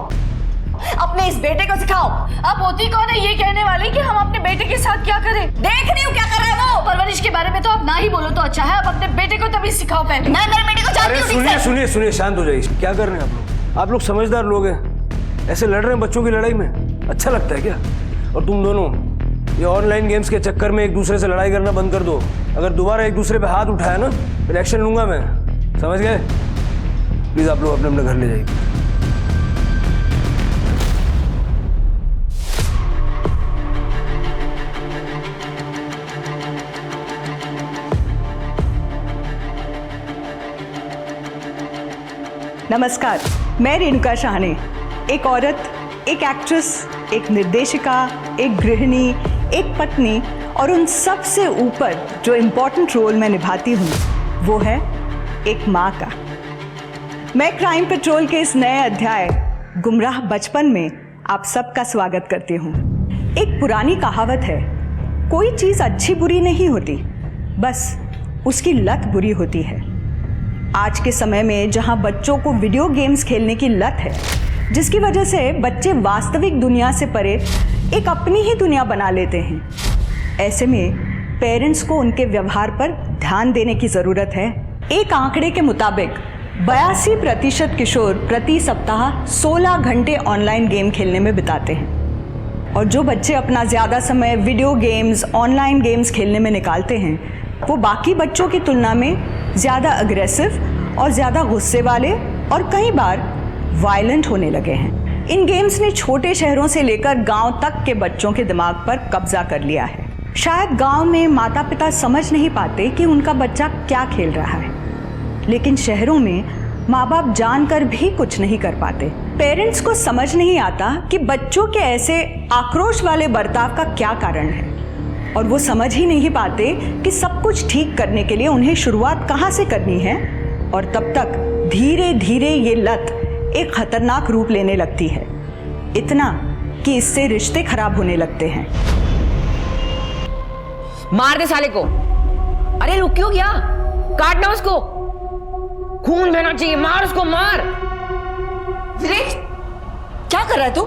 अपने इस बेटे को सिखाओ। आप होती कौन है ये कहने वाले कि हम अपने बेटे के साथ क्या करें? देख रही हूँ क्या कर रहा है वो। परवरिश के बारे में तो आप ना ही बोलो तो अच्छा है। आप अपने बेटे को तभी सिखाओ पहले। मैं मेरे बेटे को जानती हूँ। सुनिए सुनिए सुनिए, शांत हो जाइए। क्या कर रहे हैं आप लोग? आप लोग समझदार लोग हैं, ऐसे लड़ रहे हैं बच्चों की लड़ाई में? अच्छा लगता है क्या? और तुम दोनों ये ऑनलाइन गेम्स के चक्कर में एक दूसरे से लड़ाई करना बंद कर दो। अगर दोबारा एक दूसरे पे हाथ उठाया ना, फिर एक्शन लूंगा मैं। समझ गए? प्लीज आप लोग अपने अपने घर ले जाइए। नमस्कार, मैं रेणुका शाहने, एक औरत, एक एक्ट्रेस, एक निर्देशिका, एक गृहिणी, एक पत्नी और उन सब से ऊपर जो इम्पोर्टेंट रोल मैं निभाती हूँ वो है एक माँ का। मैं क्राइम पेट्रोल के इस नए अध्याय गुमराह बचपन में आप सबका स्वागत करती हूँ। एक पुरानी कहावत है, कोई चीज़ अच्छी बुरी नहीं होती, बस उसकी लत बुरी होती है। आज के समय में जहां बच्चों को वीडियो गेम्स खेलने की लत है, जिसकी वजह से बच्चे वास्तविक दुनिया से परे एक अपनी ही दुनिया बना लेते हैं, ऐसे में पेरेंट्स को उनके व्यवहार पर ध्यान देने की ज़रूरत है। एक आंकड़े के मुताबिक 82% किशोर प्रति सप्ताह 16 घंटे ऑनलाइन गेम खेलने में बिताते हैं। और जो बच्चे अपना ज़्यादा समय वीडियो गेम्स, ऑनलाइन गेम्स खेलने में निकालते हैं, वो बाकी बच्चों की तुलना में ज़्यादा अग्रेसिव और ज़्यादा गुस्से वाले और कई बार वायलेंट होने लगे हैं। इन गेम्स ने छोटे शहरों से लेकर गांव तक के बच्चों के दिमाग पर कब्जा कर लिया है। शायद गांव में माता पिता समझ नहीं पाते कि उनका बच्चा क्या खेल रहा है, लेकिन शहरों में माँ बाप जानकर भी कुछ नहीं कर पाते। पेरेंट्स को समझ नहीं आता कि बच्चों के ऐसे आक्रोश वाले बर्ताव का क्या कारण है, और वो समझ ही नहीं पाते कि सब कुछ ठीक करने के लिए उन्हें शुरुआत कहाँ से करनी है। और तब तक धीरे धीरे ये लत एक खतरनाक रूप लेने लगती है, इतना कि इससे रिश्ते खराब होने लगते हैं। मार दे साले को। अरे रुक क्यों गया? काटना उसको, खून बहना चाहिए, मार उसको, मार। वीरेश, क्या कर रहा है तू?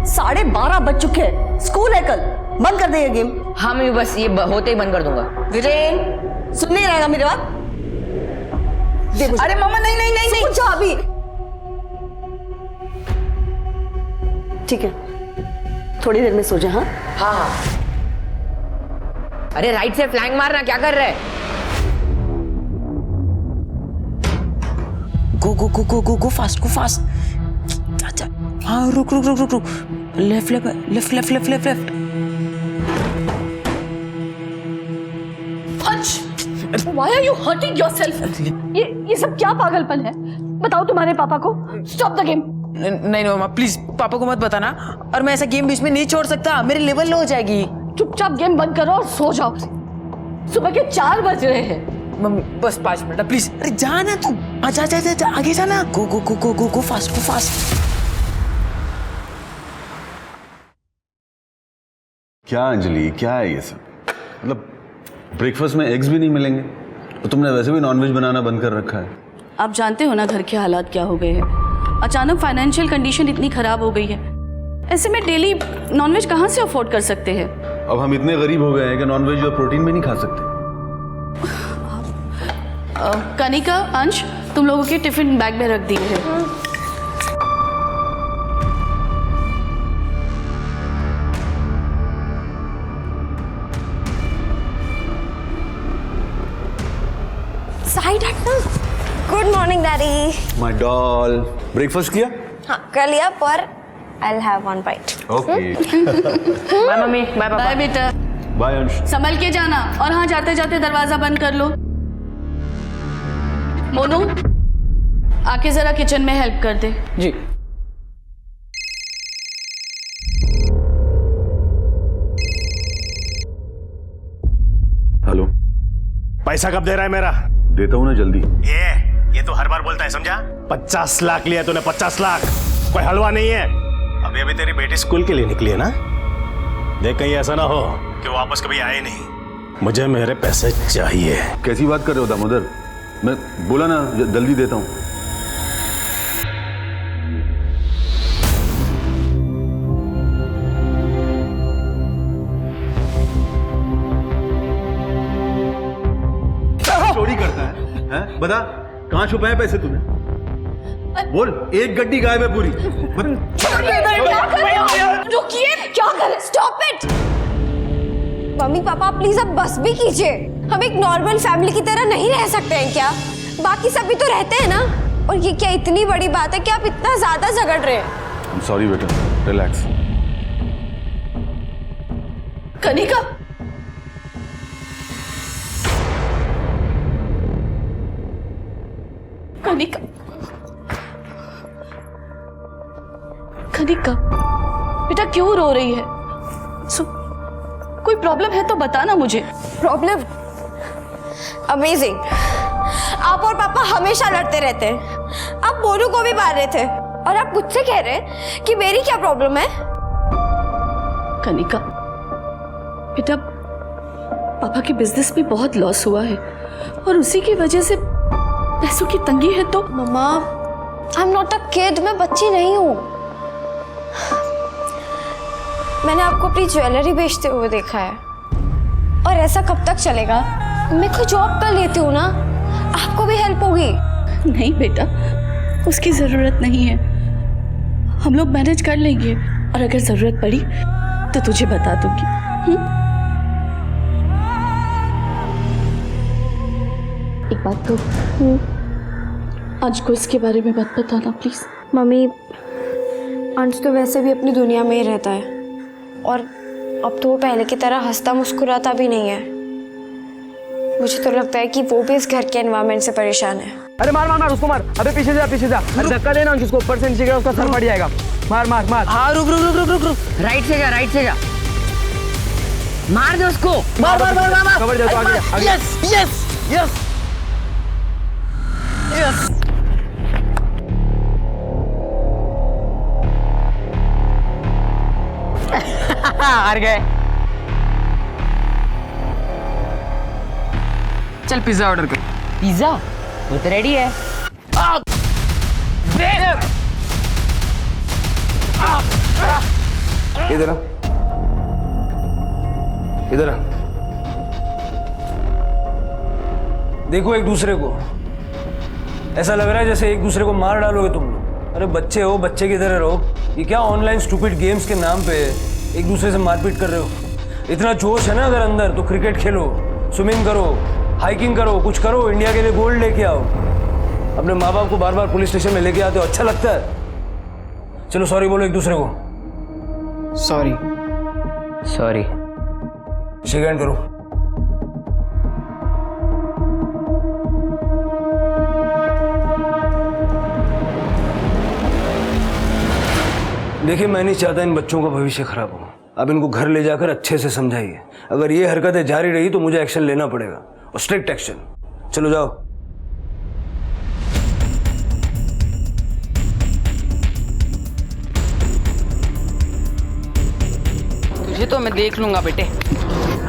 12:30 बज चुके हैं, स्कूल है कल, बंद कर दे ये गेम। हाँ मैं बस ये होते ही बंद कर दूंगा। वीरेन, सुन नहीं रहेगा मेरी बात? अरे मामा नहीं नहीं नहीं नहीं, जा अभी। ठीक है, थोड़ी देर में सो जा। हाँ हाँ हाँ। अरे राइट से फ्लैंक मारना, क्या कर रहा है? गो गो गो गो गो गो फास्ट, गो फास्ट। अच्छा हाँ, रुक रुक रुक रुक रुक, left left left left left left left. Why are you hurting yourself? ये सब क्या पागलपन है? बताओ तुम्हारे पापा को। Stop the game. नहीं नहीं मामा प्लीज, पापा को मत बताना, और मैं ऐसा गेम बीच में नहीं छोड़ सकता, मेरी लेवल लो हो जाएगी। चुपचाप गेम बंद करो और सो जाओ। सुबह के 4 बज रहे हैं। मम्मी बस 5 मिनट प्लीज। अरे जाना तू, जा जा जा जा, आगे जाना। गो गो गो गो गो गो फास्ट, गो फास्ट। क्या अंजलि, क्या है ये सब? मतलब ब्रेकफास्ट में एग्स भी नहीं मिलेंगे, तो तुमने वैसे भी नॉनवेज बनाना बंद कर रखा है। आप जानते हो ना घर के हालात क्या हो गए हैं, अचानक फाइनेंशियल कंडीशन इतनी खराब हो गई है, ऐसे में डेली नॉनवेज कहाँ से अफोर्ड कर सकते हैं? अब हम इतने गरीब हो गए हैं कि नॉनवेज और प्रोटीन भी नहीं खा सकते। कनिका, अंश, तुम लोगों के टिफिन बैग में रख दिए हैं। साइड हटना। Good morning daddy. My doll, breakfast किया? हाँ कर लिया, पर I'll have one bite. Okay. Bye mummy, bye papa. Bye बेटा। बाय अंश। संभल के जाना, और हाँ जाते जाते दरवाजा बंद कर लो। मोनू, आके जरा किचन में हेल्प कर दे। जी। हेलो, पैसा कब दे रहा है मेरा? देता हूँ ना जल्दी। ये तो हर बार बोलता है, समझा? 50 लाख लिया तूने, 50 लाख। कोई हलवा नहीं है। अभी अभी तेरी बेटी स्कूल के लिए निकली है ना, देख कहीं ऐसा ना हो कि वापस कभी आए नहीं। मुझे मेरे पैसे चाहिए। कैसी बात कर रहे हो दामोदर? मैं बोला ना जल्दी देता हूँ। चोरी करता है, हैं? बता कहाँ छुपाए पैसे तूने? बोल, एक गड्डी गायब है पूरी। रुकिए, क्या कर रहे? Stop it. Mummy papa please अब बस भी कीजिए, हम एक नॉर्मल फैमिली की तरह नहीं रह सकते हैं क्या? बाकी सभी तो रहते हैं ना, और ये क्या इतनी बड़ी बात है कि आप इतना ज्यादा झगड़ रहे हैं? सॉरी बेटा, रिलैक्स। कनिका, कनिका, कनिका बेटा क्यों रो रही है? कोई प्रॉब्लम है तो बताना मुझे। प्रॉब्लम? अमेजिंग, आप और पापा हमेशा लड़ते रहते हैं। आप मोनू को भी मार रहे थे, और आप मुझसे कह रहे हैं कि मेरी क्या प्रॉब्लम है? कनिका बेटा, पापा के बिजनेस में बहुत लॉस हुआ है, और उसी की वजह से पैसों की तंगी है। तो mamma, I am not a kid, मैं बच्ची नहीं हूँ। मैंने आपको अपनी ज्वेलरी बेचते हुए देखा है, और ऐसा कब तक चलेगा? मैं कोई जॉब कर लेती हूँ ना, आपको भी हेल्प होगी। नहीं बेटा, उसकी जरूरत नहीं है, हम लोग मैनेज कर लेंगे, और अगर जरूरत पड़ी तो तुझे बता दूंगी। एक बात कहो, आज को इसके बारे में मत बताना प्लीज। मम्मी, अंश तो वैसे भी अपनी दुनिया में ही रहता है, और अब तो वो पहले की तरह हंसता मुस्कुराता भी नहीं है। मुझे तो लगता है कि वो भी इस घर के एनवायरनमेंट से परेशान है। अरे मार मार मार उसको, मार। अबे पीछे जा, पीछे जा। अरे धक्का देना उसको, ऊपर से नीचे गिरा, उसका सर फट जाएगा। मार मार मार। हाँ रुक रुक रुक रुक रुक रुक, राइट से जा, राइट से जा, मार दे उसको। मार मार मार मार। कवर जा, आगे जा, आगे। Yes yes yes yes. हार गए। चल पिज्जा ऑर्डर कर। पिज्जा वो तो रेडी है। इधर आ, इधर आ। देखो एक दूसरे को, ऐसा लग रहा है जैसे एक दूसरे को मार डालोगे तुम लोग। अरे बच्चे हो, बच्चे की तरह रहो। ये क्या ऑनलाइन स्टूपिड गेम्स के नाम पे एक दूसरे से मारपीट कर रहे हो? इतना जोश है ना अगर अंदर तो क्रिकेट खेलो, स्विमिंग करो, हाइकिंग करो, कुछ करो, इंडिया के लिए गोल्ड लेके आओ। अपने माँ बाप को बार बार पुलिस स्टेशन में लेके आते हो, अच्छा लगता है? चलो सॉरी बोलो एक दूसरे को। सॉरी। सॉरी। शेक हैंड करो। देखिए मैं नहीं चाहता इन बच्चों का भविष्य खराब हो। अब इनको घर ले जाकर अच्छे से समझाइए। अगर ये हरकतें जारी रही तो मुझे एक्शन लेना पड़ेगा, और स्ट्रिक्ट एक्शन। चलो जाओ। तुझे तो मैं देख लूंगा बेटे।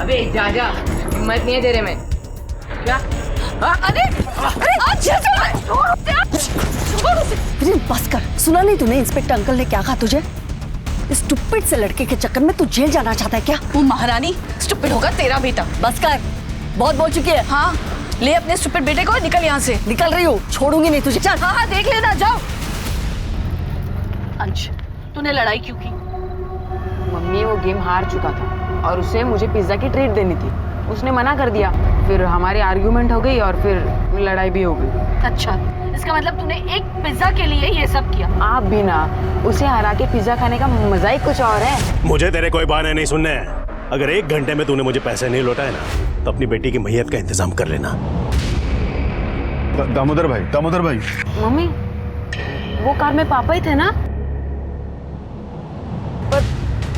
अबे जा जा, हिम्मत नहीं है तेरे में। क्या? अरे बस कर। सुना नहीं तूने इंस्पेक्टर अंकल ने क्या कहा तुझे? इस स्टूपिड से लड़के के चक्कर में तू जेल जाना चाहता है क्या? वो महारानी स्टूपिड होगा तेरा बेटा। बस कर, बहुत बोल चुकी है। हाँ ले अपने स्टूपिड बेटे को, निकल यहाँ से। निकल रही हूँ, छोड़ूंगी नहीं तुझे। चल। हाँ हाँ देख लेना, जाओ। अंश तूने लड़ाई क्यों की? मम्मी वो गेम हार चुका था और उसे मुझे पिज्जा की ट्रीट देनी थी। उसने मना कर दिया, फिर हमारी आर्ग्यूमेंट हो गई और फिर लड़ाई भी हो गई। अच्छा, इसका मतलब तूने एक पिज्जा के लिए ये सब किया? आप भी ना, उसे हरा के पिज्जा खाने का मजा ही कुछ और है। मुझे तेरे कोई बहाने नहीं सुनने हैं। अगर 1 घंटे में तूने मुझे पैसे नहीं लौटाए ना तो अपनी बेटी की मैयत का इंतजाम कर लेना। दामोदर भाई। मम्मी वो कार में पापा ही थे ना? पर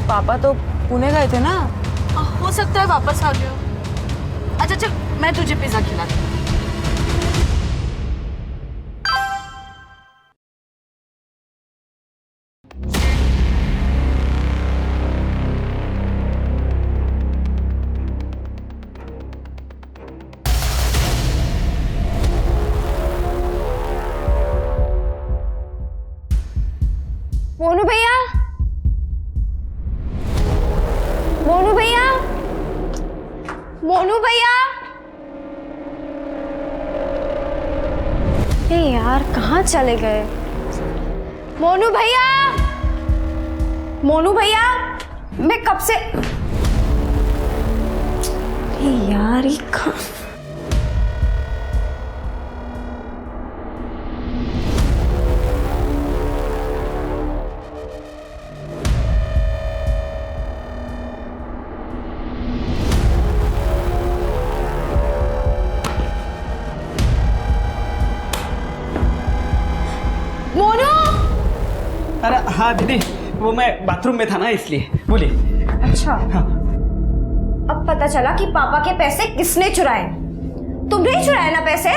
पापा तो पुणे गए थे ना? हो सकता है वापस आ गए हो। अच्छा चल मैं तुझे पिज्जा खिलाती हूँ। मोनू भैया, मोनू भैया, मोनू भैया। ए यार कहाँ चले गए? मोनू भैया, मोनू भैया, मैं कब से। ए यार ये कहाँ? अरे हाँ दीदी, वो मैं बाथरूम में था ना इसलिए। बोलिए। अच्छा हाँ। अब पता चला कि पापा के पैसे किसने चुराए। तुमने ही चुराए ना पैसे?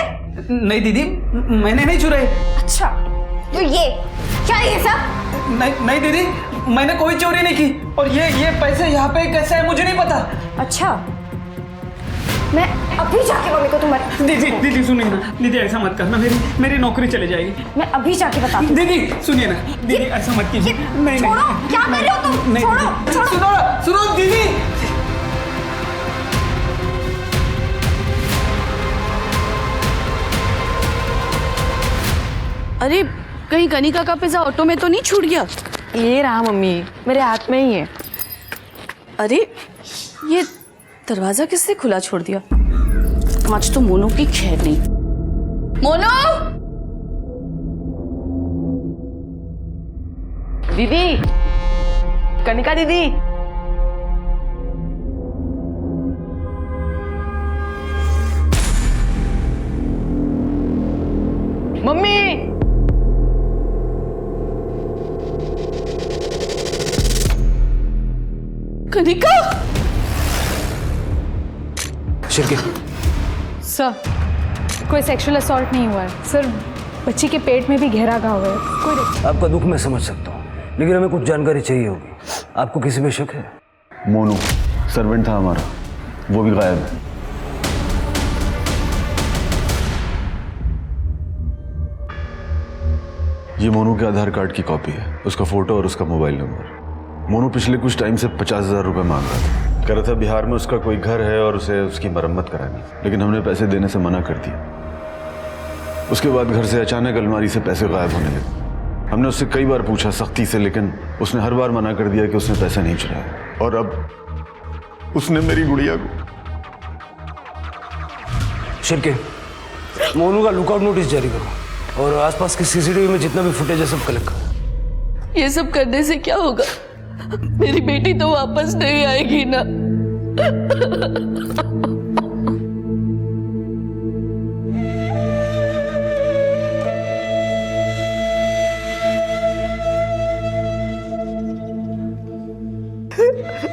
नहीं दीदी, मैंने नहीं चुराए। अच्छा तो ये क्या ये सब? नहीं दीदी, मैंने कोई चोरी नहीं की। और ये पैसे यहाँ पे कैसे है मुझे नहीं पता। अच्छा मैं अभी जाके मम्मी को तुम्हारी। दीदी सुनिए ना, दीदी ऐसा मत करना, मेरी नौकरी चली जाएगी। मैं अभी जाके बताती हूँ। दीदी सुनिए ना, दीदी ऐसा मत कीजिए। नहीं छोड़ो, क्या कर रहे हो तुम? छोड़ो। सुनो दीदी। अरे कहीं कनिका का पिज्जा ऑटो में तो नहीं छूट गया? ये रहा मम्मी, मेरे हाथ में ही है। अरे ये दरवाजा किसने खुला छोड़ दिया? आज तो मोनू की खैर नहीं। मोनू! दीदी, कनिका दीदी। मम्मी! कनिका! शिरके। सर कोई सेक्सुअल असॉल्ट नहीं हुआ है सर, बच्ची के पेट में भी गहरा घाव है। कोई आपका दुख मैं समझ सकता हूँ, लेकिन हमें कुछ जानकारी चाहिए होगी। आपको किसी पे शक है? मोनू सर्वेंट था हमारा, वो भी गायब है। ये मोनू के आधार कार्ड की कॉपी है, उसका फोटो और उसका मोबाइल नंबर। मोनू पिछले कुछ टाइम से 50,000 रुपये मांग रहा था। कह रहा था बिहार में उसका कोई घर है और उसे उसकी मरम्मत करानी, लेकिन हमने पैसे देने से मना कर दिया। उसके बाद घर से अचानक अलमारी से पैसे गायब होने लगे। हमने उससे कई बार पूछा सख्ती से, लेकिन उसने हर बार मना कर दिया कि उसने पैसे नहीं चुराया। और अब उसने मेरी गुड़िया को। शिरके, मोनू का लुकआउट नोटिस जारी करो और आसपास के सीसीटीवी में जितना भी फुटेज है सब कलेक्ट करो। ये सब करने से क्या होगा? मेरी बेटी तो वापस नहीं आएगी ना।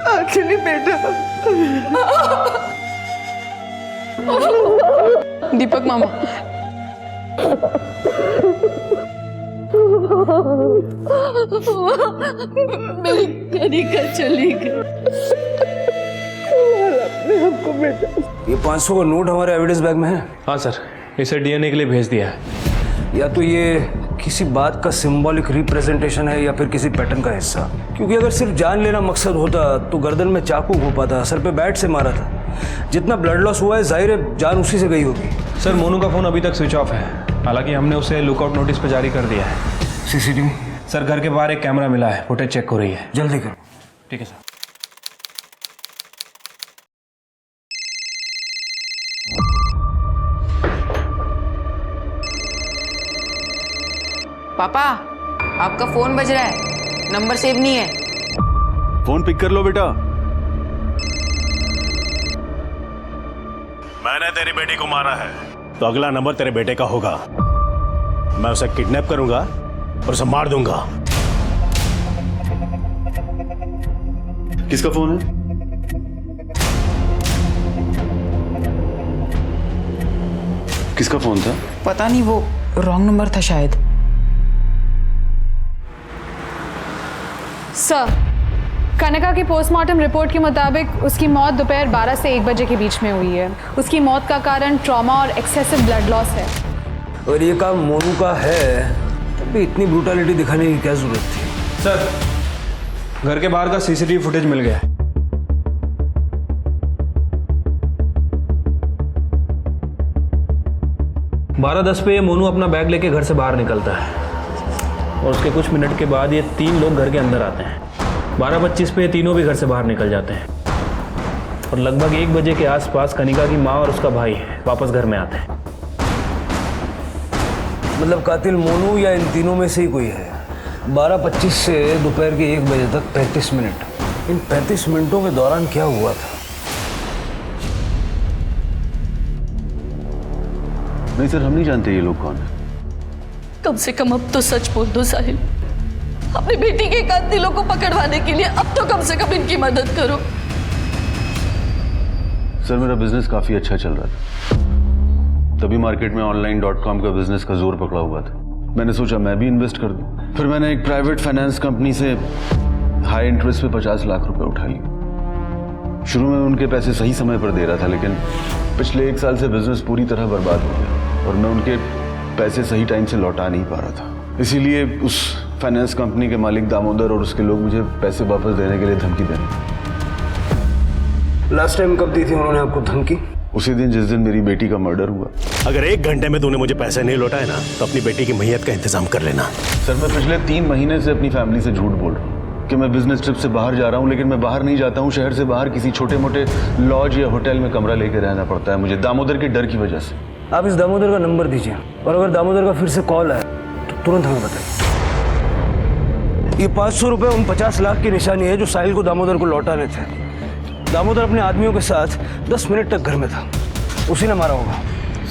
आखिरी बेटा। दीपक मामा, मेरी कनिका चली गई। हमको बेटा। ये 500 का नोट हमारे एविडेंस बैग में है। हाँ सर, इसे डीएनए के लिए भेज दिया है। या तो ये किसी बात का सिंबॉलिक रिप्रेजेंटेशन है या फिर किसी पैटर्न का हिस्सा, क्योंकि अगर सिर्फ जान लेना मकसद होता तो गर्दन में चाकू घोंपा था, सर पे बैट से मारा था। जितना ब्लड लॉस हुआ है जाहिर है जान उसी से गई होगी। सर मोनू का फोन अभी तक स्विच ऑफ है, हालांकि हमने उसे लुकआउट नोटिस पे जारी कर दिया है। सीसीटीवी? सर घर के बाहर एक कैमरा मिला है, फुटेज चेक हो रही है। जल्दी करो। ठीक है सर। पापा, आपका फोन बज रहा है, नंबर सेव नहीं है। फोन पिक कर लो बेटा। मैंने तेरी बेटी को मारा है, तो अगला नंबर तेरे बेटे का होगा। मैं उसे किडनैप करूंगा और उसे मार दूंगा। किसका फोन है? किसका फोन था? पता नहीं, वो रॉन्ग नंबर था शायद। सर, कनिका की पोस्टमार्टम रिपोर्ट के मुताबिक उसकी मौत दोपहर 12 से 1 बजे के बीच में हुई है। उसकी मौत का कारण ट्रॉमा और एक्सेसिव ब्लड लॉस है। और ये काम मोनू का है, तब भी इतनी ब्रूटलिटी दिखाने की क्या जरूरत थी? सर, घर के बाहर का सीसीटीवी फुटेज मिल गया है। बारह 10 पे ये मोनू अपना बैग लेके घर से बाहर निकलता है और उसके कुछ मिनट के बाद ये 3 लोग घर के अंदर आते हैं। 12:25 पे ये तीनों भी घर से बाहर निकल जाते हैं और लगभग 1 बजे के आसपास कनिका की माँ और उसका भाई वापस घर में आते हैं। मतलब कातिल मोनू या इन तीनों में से ही कोई है। 12:25 से दोपहर के 1 बजे तक 35 मिनट। इन 35 मिनटों के दौरान क्या हुआ था? नहीं सर, हम नहीं जानते ये लोग कौन है। कम से कम अब तो सच बोल दो साहिल। अपनी बेटी के कातिलों को पकड़वाने के लिए अब तो कम से कम इनकी मदद करो। सर मेरा बिजनेस काफी अच्छा चल रहा था, तभी मार्केट में online.com का बिजनेस का जोर पकड़ा हुआ था। मैंने सोचा मैं भी इन्वेस्ट कर दूं। फिर मैंने एक प्राइवेट फाइनेंस कंपनी से हाई इंटरेस्ट पे 50 लाख रुपए उठा लिए। शुरू में उनके पैसे सही समय पर दे रहा था, लेकिन पिछले 1 साल से बिजनेस पूरी तरह बर्बाद हो गया और मैं उनके पैसे सही टाइम से लौटा नहीं पा रहा था। इसीलिए उस फाइनेंस कंपनी के मालिक दामोदर और उसके लोग मुझे पैसे वापस देने के लिए धमकी दे रहे। लास्ट टाइम कब दी थी उन्होंने आपको धमकी? उसी दिन जिस दिन मेरी बेटी का मर्डर हुआ। अगर 1 घंटे में तूने मुझे पैसे नहीं लौटाए ना, तो अपनी बेटी की मैयत का इंतजाम कर लेना। सर मैं पिछले 3 महीने से अपनी फैमिली से झूठ बोल रहा हूँ कि मैं बिजनेस ट्रिप से बाहर जा रहा हूँ, लेकिन मैं बाहर नहीं जाता हूँ। शहर से बाहर किसी छोटे मोटे लॉज या होटल में कमरा लेकर रहना पड़ता है मुझे, दामोदर के डर की वजह से। आप इस दामोदर का नंबर दीजिए और अगर दामोदर का फिर से कॉल आए तो तुरंत हमें बताइए। ये 500 रुपए उन 50 लाख की निशानी है जो साहिल को दामोदर को लौटाने थे। दामोदर अपने आदमियों के साथ 10 मिनट तक घर में था, उसी ने मारा होगा।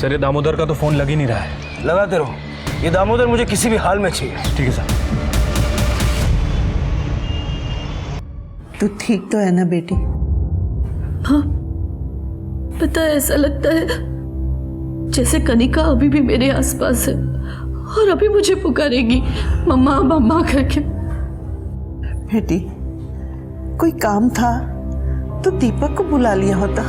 सर ये दामोदर का तो फोन लग ही नहीं रहा है। लगाते रहो, ये दामोदर मुझे किसी भी हाल में चाहिए। ठीक है सर। तू ठीक तो है ना बेटी? हाँ, पता है ऐसा लगता है जैसे कनिका अभी भी मेरे आसपास है और अभी मुझे पुकारेगी मम्मा मम्मा करके। बेटी, कोई काम था तो दीपक को बुला लिया होता।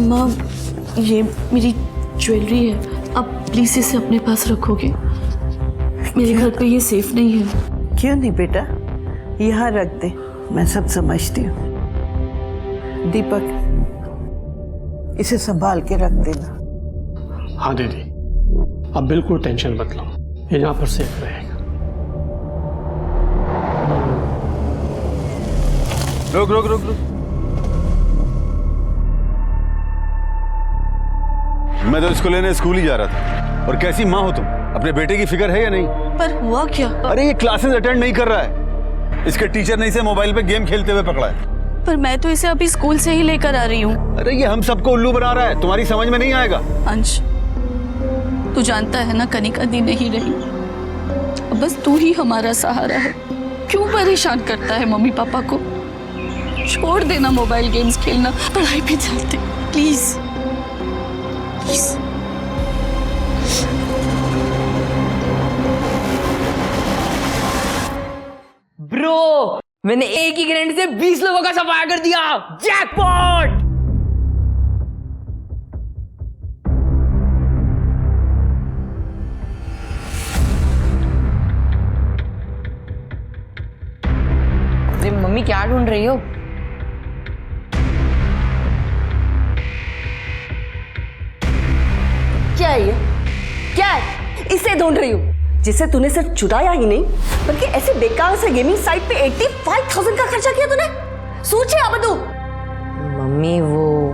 माँ, ये मेरी ज्वेलरी है, आप प्लीज इसे अपने पास रखोगे? मेरे घर पे ये सेफ नहीं है। क्यों नहीं बेटा, यहाँ रख दे, मैं सब समझती हूँ। दीपक, इसे संभाल के रख देना। हाँ दीदी, अब बिल्कुल टेंशन मत लो, ये यहाँ पर सेफ रहेगा। रुक रुक रुक रुक, मैं तो इसको लेने स्कूल ही जा रहा था। और कैसी माँ हो तुम, अपने बेटे की फिक्र है या नहीं? पर हुआ क्या? अरे ये क्लासेस अटेंड नहीं कर रहा है, इसके टीचर ने इसे मोबाइल पे गेम खेलते हुए पकड़ा है। पर मैं तो इसे अभी स्कूल से ही लेकर आ रही हूँ। अरे ये हम सबको उल्लू बना रहा है, तुम्हारी समझ में नहीं आएगा। अंश, तू जानता है ना कनिका दी नहीं रही, अब बस तू ही हमारा सहारा है। क्यों परेशान करता है मम्मी पापा को? छोड़ देना मोबाइल गेम्स खेलना, पढ़ाई पे चलते प्लीज प्लीज। ब्रो, मैंने एक ही गारंटी से 20 लोगों का सफाया कर दिया। जैकपॉट! अरे मम्मी, क्या ढूंढ रही हो? क्या है ये? क्या है? इसे ढूंढ रही हूँ जिसे तूने सिर्फ चुराया ही नहीं बल्कि ऐसे बेकार से गेमिंग साइट पे 85,000 का खर्चा किया तूने। सोचे अब तू। मम्मी, वो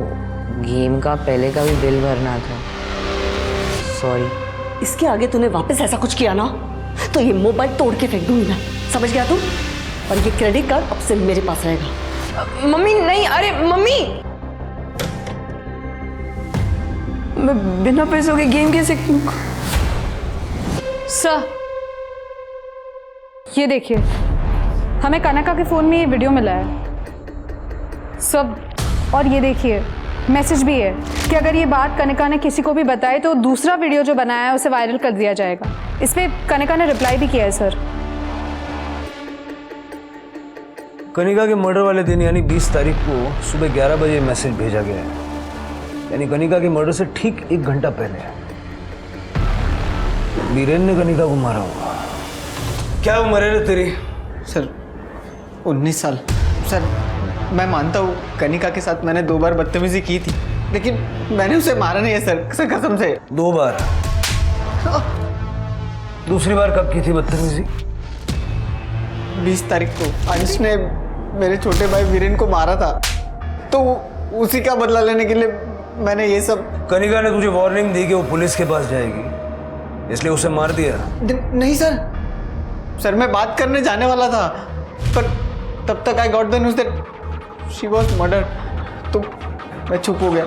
गेम का पहले का भी बिल भरना था, सॉरी। इसके आगे तूने वापस ऐसा कुछ किया ना तो ये मोबाइल तोड़ के फेंक दूंगी मैं, समझ गया तू? और ये क्रेडिट कार्ड अब से मेरे पास रहेगा। मम्मी नहीं, अरे मम्मी, मैं बिना पैसों के गेम कैसे खेलूं? सर, ये देखिए, हमें कनका के फ़ोन में ये वीडियो मिला है सब, और ये देखिए मैसेज भी है कि अगर ये बात कनिका ने किसी को भी बताई तो दूसरा वीडियो जो बनाया है उसे वायरल कर दिया जाएगा। इस पे कनिका ने रिप्लाई भी किया है सर। कनिका के मर्डर वाले दिन यानी 20 तारीख को सुबह 11 बजे मैसेज भेजा गया है, यानी कनिका के मर्डर से ठीक 1 घंटा पहले बीरेन ने कनिका को मारा होगा। क्या उम्र है तेरी? सर 19 साल। सर मैं मानता हूँ कनिका के साथ मैंने 2 बार बदतमीजी की थी, लेकिन मैंने उसे मारा नहीं है सर, कसम से। 2 बार? दूसरी बार कब की थी बदतमीजी? 20 तारीख को अंश ने मेरे छोटे भाई वीरेन को मारा था, तो उसी का बदला लेने के लिए मैंने ये सब। कनिका ने तुझे वार्निंग दी कि वो पुलिस के पास जाएगी, इसलिए उसे मार दिया? नहीं सर मैं बात करने जाने वाला था, पर तब तक I got the news that she was murder, तो मैं चुप हो गया।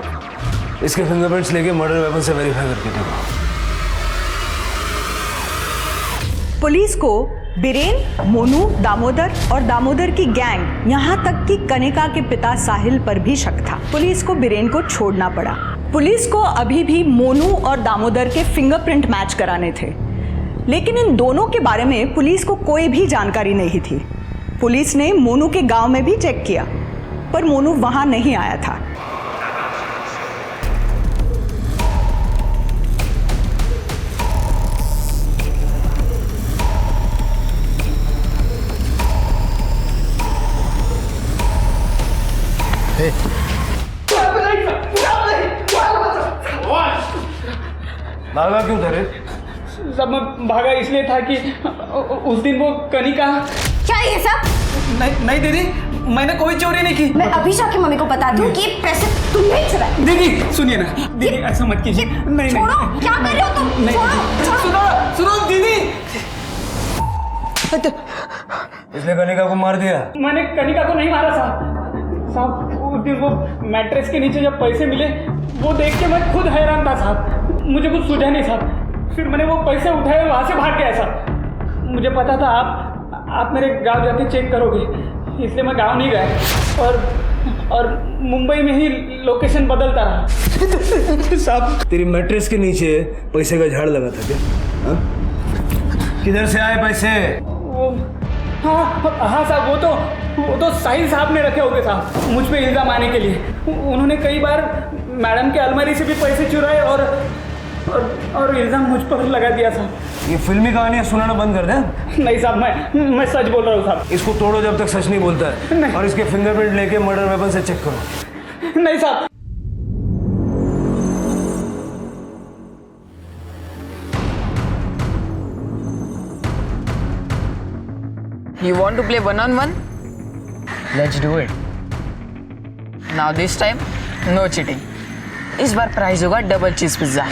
इसके फिंगरप्रिंट्स लेके मर्डर वेपन से वेरीफाई करके देखो। पुलिस को बीरेन, मोनू, दामोदर और दामोदर की गैंग, यहाँ तक कि कनिका के पिता साहिल पर भी शक था। पुलिस को बीरेन को छोड़ना पड़ा। पुलिस को अभी भी मोनू और दामोदर के फिंगरप्रिंट मैच कराने थे, लेकिन इन दोनों के बारे में पुलिस को कोई भी जानकारी नहीं थी। पुलिस ने मोनू के गांव में भी चेक किया, पर मोनू वहां नहीं आया था। भागा क्यों था रे? सब मैं भागा इसलिए था कि उस दिन वो कनिका। क्या ये सब? नहीं दीदी, मैंने कोई चोरी नहीं की। मैं अभी जाके मम्मी को बताती हूँ कि ये पैसे तुमने चुराए। दीदी सुनिए ना, दीदी ऐसा मत कीजिए। नहीं छोड़ो, क्या कर रहे हो तुम? नहीं, सुनो दीदी। इसने कनिका को मार दिया? मैंने कनिका को नहीं मारा साहब। उस दिन वो मैट्रेस के नीचे जब पैसे मिले वो देख के मैं खुद हैरान था साहब, मुझे कुछ सूझा नहीं साहब। फिर मैंने वो पैसे उठाए, वहाँ से भाग गया साहब। मुझे पता था आप मेरे गांव जाके चेक करोगे, इसलिए मैं गांव नहीं गया और मुंबई में ही लोकेशन बदलता रहा साहब। तेरी मैट्रेस के नीचे पैसे का झाड़ लगा था क्या? हा? किधर से आए पैसे? हाँ साहब, वो तो साहिल साहब ने रखे होंगे साहब, मुझ पे इल्जाम आने के लिए। उन्होंने कई बार मैडम के अलमारी से भी पैसे चुराए और इल्जाम मुझ पर लगा दिया साहब। ये फिल्मी कहानियां सुनाना बंद कर दे। नहीं साहब, मैं सच बोल रहा हूँ साहब। इसको तोड़ो जब तक सच नहीं बोलता है। और इसके फिंगरप्रिंट लेके मर्डर वेपन से चेक करो। नहीं साहब। You want to play 1-on-1? Let's do it. Now this time, no cheating. इस बार प्राइस होगा डबल चीज पिज्जा।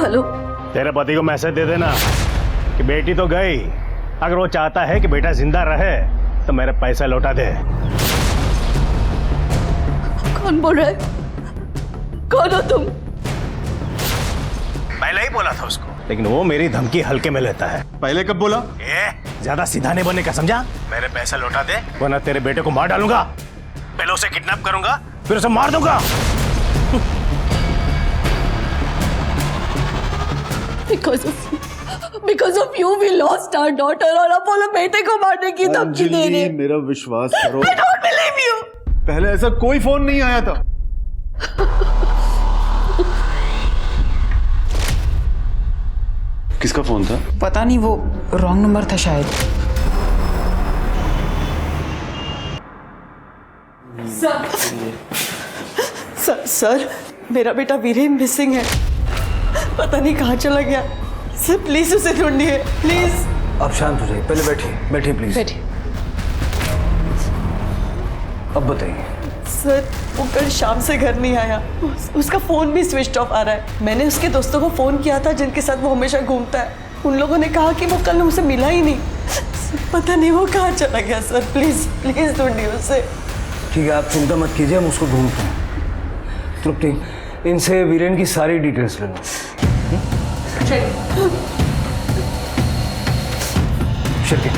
हेलो। तेरे पति को मैसेज दे देना कि बेटी तो गई, अगर वो चाहता है कि बेटा जिंदा रहे तो मेरे पैसा लौटा दे। कौन बोल रहा है? कौन हो तुम? पहले ही बोला था उसको, लेकिन वो मेरी धमकी हल्के में लेता है। पहले कब बोला? ज्यादा सीधा नहीं बनने का, समझा? मेरे पैसा लौटा दे वरना तेरे बेटे को मार डालूंगा। पहले उसे किडनैप करूंगा, फिर उसे मार दूंगा। Because of you we lost our daughter और अपोलो बेटे को मारने की धमकी दे रहे। मेरा विश्वास करो। I don't believe you। पहले ऐसा कोई फोन नहीं आया था। किसका फोन था? पता नहीं, वो रॉन्ग नंबर था शायद। सर, मेरा बेटा वीरेन मिसिंग है। पता नहीं कहाँ चला गया। सर प्लीज उसे ढूंढिए, प्लीज। आप शांत हो जाइए, पहले बैठिए प्लीज। बैठिए। अब बताइए। सर वो कल शाम से घर नहीं आया। उसका फोन भी स्विच ऑफ आ रहा है। मैंने उसके दोस्तों को फोन किया था जिनके साथ वो हमेशा घूमता है। उन लोगों ने कहा कि वो कल हमसे मिला ही नहीं। पता नहीं वो कहाँ चला गया। सर प्लीज ढूंढिए उसे। ठीक है, आप चिंता मत कीजिए, हम उसको ढूंढते हैं। तृप्ति, इनसे वीरेन की सारी डिटेल्स ले लो। शिरके।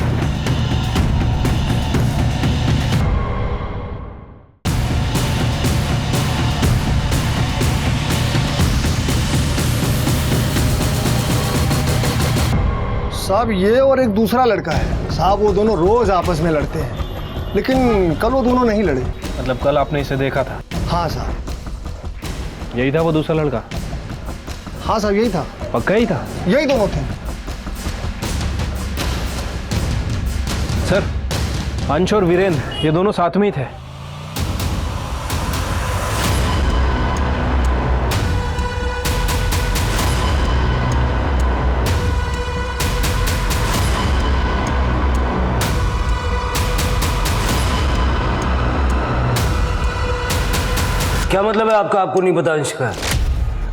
साहब ये और एक दूसरा लड़का है साहब, वो दोनों रोज आपस में लड़ते हैं, लेकिन कल वो दोनों नहीं लड़े। मतलब कल आपने इसे देखा था? हाँ साहब। यही था वो दूसरा लड़का? हाँ साहब यही था। पक्का ही था? यही दोनों थे। सर, अंश और वीरेंद्र ये दोनों साथ में ही थे। क्या मतलब है आपका? आपको नहीं पता अंश का?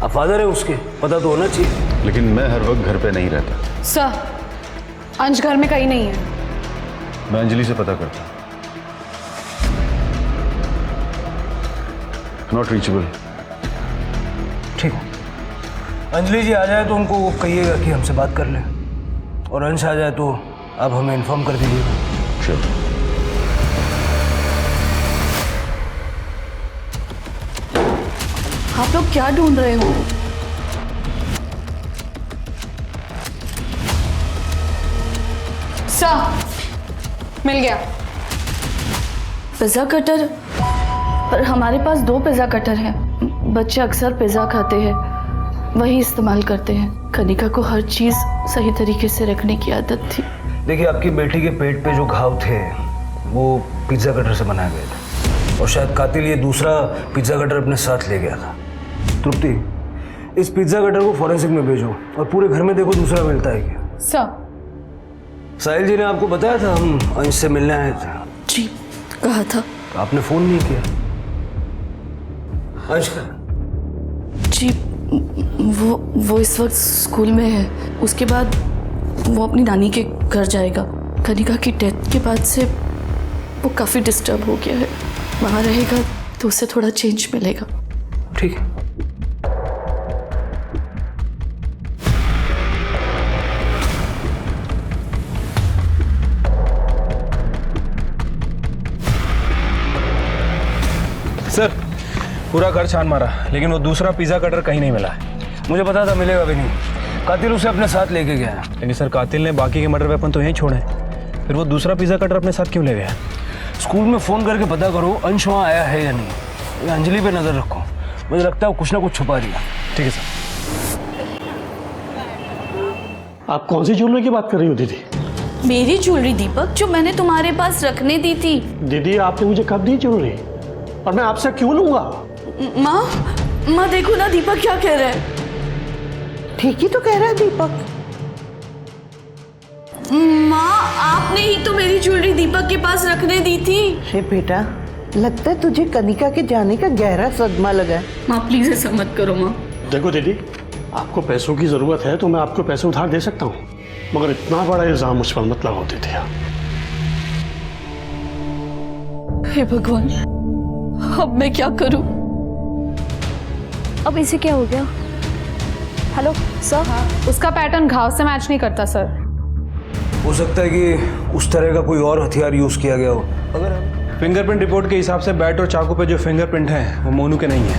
आप फादर है उसके, पता तो होना चाहिए। लेकिन मैं हर वक्त घर पे नहीं रहता। सर, अंश घर में कहीं नहीं है। मैं अंजलि से पता करता। Not reachable. ठीक है, अंजलि जी आ जाए तो उनको वो कहिएगा कि हमसे बात कर लें, और अंश आ जाए तो आप हमें इन्फॉर्म कर दीजिएगा। श्योर। आप लोग क्या ढूंढ रहे हो? सर, मिल गया। Pizza cutter? पर हमारे पास 2 पिज़्ज़ा कटर हैं। बच्चे अक्सर पिज़्ज़ा खाते हैं, वही इस्तेमाल करते हैं। कनिका को हर चीज़ सही तरीके से रखने की आदत थी। देखिए, आपकी बेटी के पेट पे जो घाव थे वो पिज़्ज़ा कटर से बनाए गए थे, और शायद कातिल ये दूसरा पिज़्ज़ा कटर अपने साथ ले गया था। तृप्ति, इस पिज़्ज़ा कटर को फॉरेंसिक में भेजो और पूरे घर में देखो दूसरा मिलता है क्या। सर, साहिल जी ने आपको बताया था हम अंश से मिलने आए थे। जी, कहा था। आपने फोन नहीं किया। अंश का? जी, वो इस वक्त स्कूल में है। उसके बाद वो अपनी नानी के घर जाएगा। कनिका की डेथ के बाद से वो काफ़ी डिस्टर्ब हो गया है। वहाँ रहेगा तो उसे थोड़ा चेंज मिलेगा। ठीक है। सर, पूरा घर छान मारा, लेकिन वो दूसरा पिज़्ज़ा कटर कहीं नहीं मिला है। मुझे पता था मिलेगा भी नहीं। कातिल उसे अपने साथ लेके गया। लेकिन सर कातिल ने बाकी के मर्डर वेपन तो यहीं छोड़े, फिर वो दूसरा पिज़्ज़ा कटर अपने साथ क्यों ले गया? स्कूल में फ़ोन करके पता करो अंश वहाँ आया है या नहीं। ये अंजलि पे नज़र रखो, मुझे लगता है वो कुछ ना कुछ छुपा रही है। ठीक है सर। आप कौन सी ज्वेलरी की बात कर रही हो दीदी? मेरी ज्वेलरी दीपक, जो मैंने तुम्हारे पास रखने दी थी। दीदी आपने मुझे कब दी ज्वेलरी, और मैं आपसे क्यों लूंगा? माँ देखो ना दीपक क्या कह रहा है। ठीक ही तो कह रहा है दीपक। माँ आपने ही तो मेरी ज्वेलरी दीपक के पास रखने दी थी। हे बेटा, लगता है तुझे कनिका के जाने का गहरा सदमा लगा है। माँ प्लीज ऐसा मत करो माँ। देखो दीदी, आपको पैसों की जरूरत है तो मैं आपको पैसे उधार दे सकता हूँ, मगर इतना बड़ा इल्जाम मुझ पर मत लगाओ दीदी। हे भगवान, अब मैं क्या करूं? अब इसे क्या हो गया? हेलो सर, उसका पैटर्न घाव से मैच नहीं करता सर। हो सकता है कि उस तरह का कोई और हथियार यूज किया गया हो। अगर फिंगरप्रिंट रिपोर्ट के हिसाब से बैट और चाकू पे जो फिंगरप्रिंट है वो मोनू के नहीं है।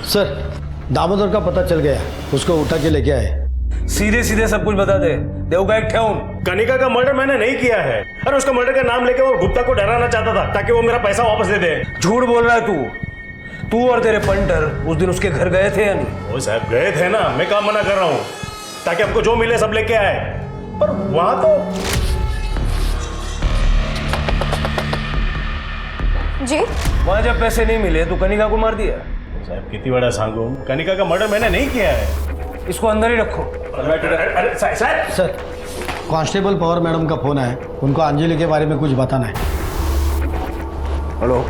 सर, दामोदर का पता चल गया, उसको उठा के लेके आए। सीधे सीधे सब कुछ बता दे। देवगा एक ठेऊन। कनिका का मर्डर मैंने नहीं किया है। अरे उसका मर्डर का नाम लेके वो गुप्ता को डराना चाहता था ताकि वो मेरा पैसा वापस दे दे। झूठ बोल रहा है तू और तेरे पंटर उस दिन उसके घर गए थे या नहीं? वो साहब गए थे ना, मैं काम मना कर रहा हूँ ताकि आपको जो मिले सब लेके आए, पर वहां तो जी वहां जब पैसे नहीं मिले तो कनिका को मार दिया। साहब कितनी बड़ा सांगू, कनिका का मर्डर मैंने नहीं किया है। इसको अंदर ही रखो। अरे सर, कांस्टेबल पवार मैडम का फोन है, उनको अंजलि के बारे में कुछ बताना है। हेलो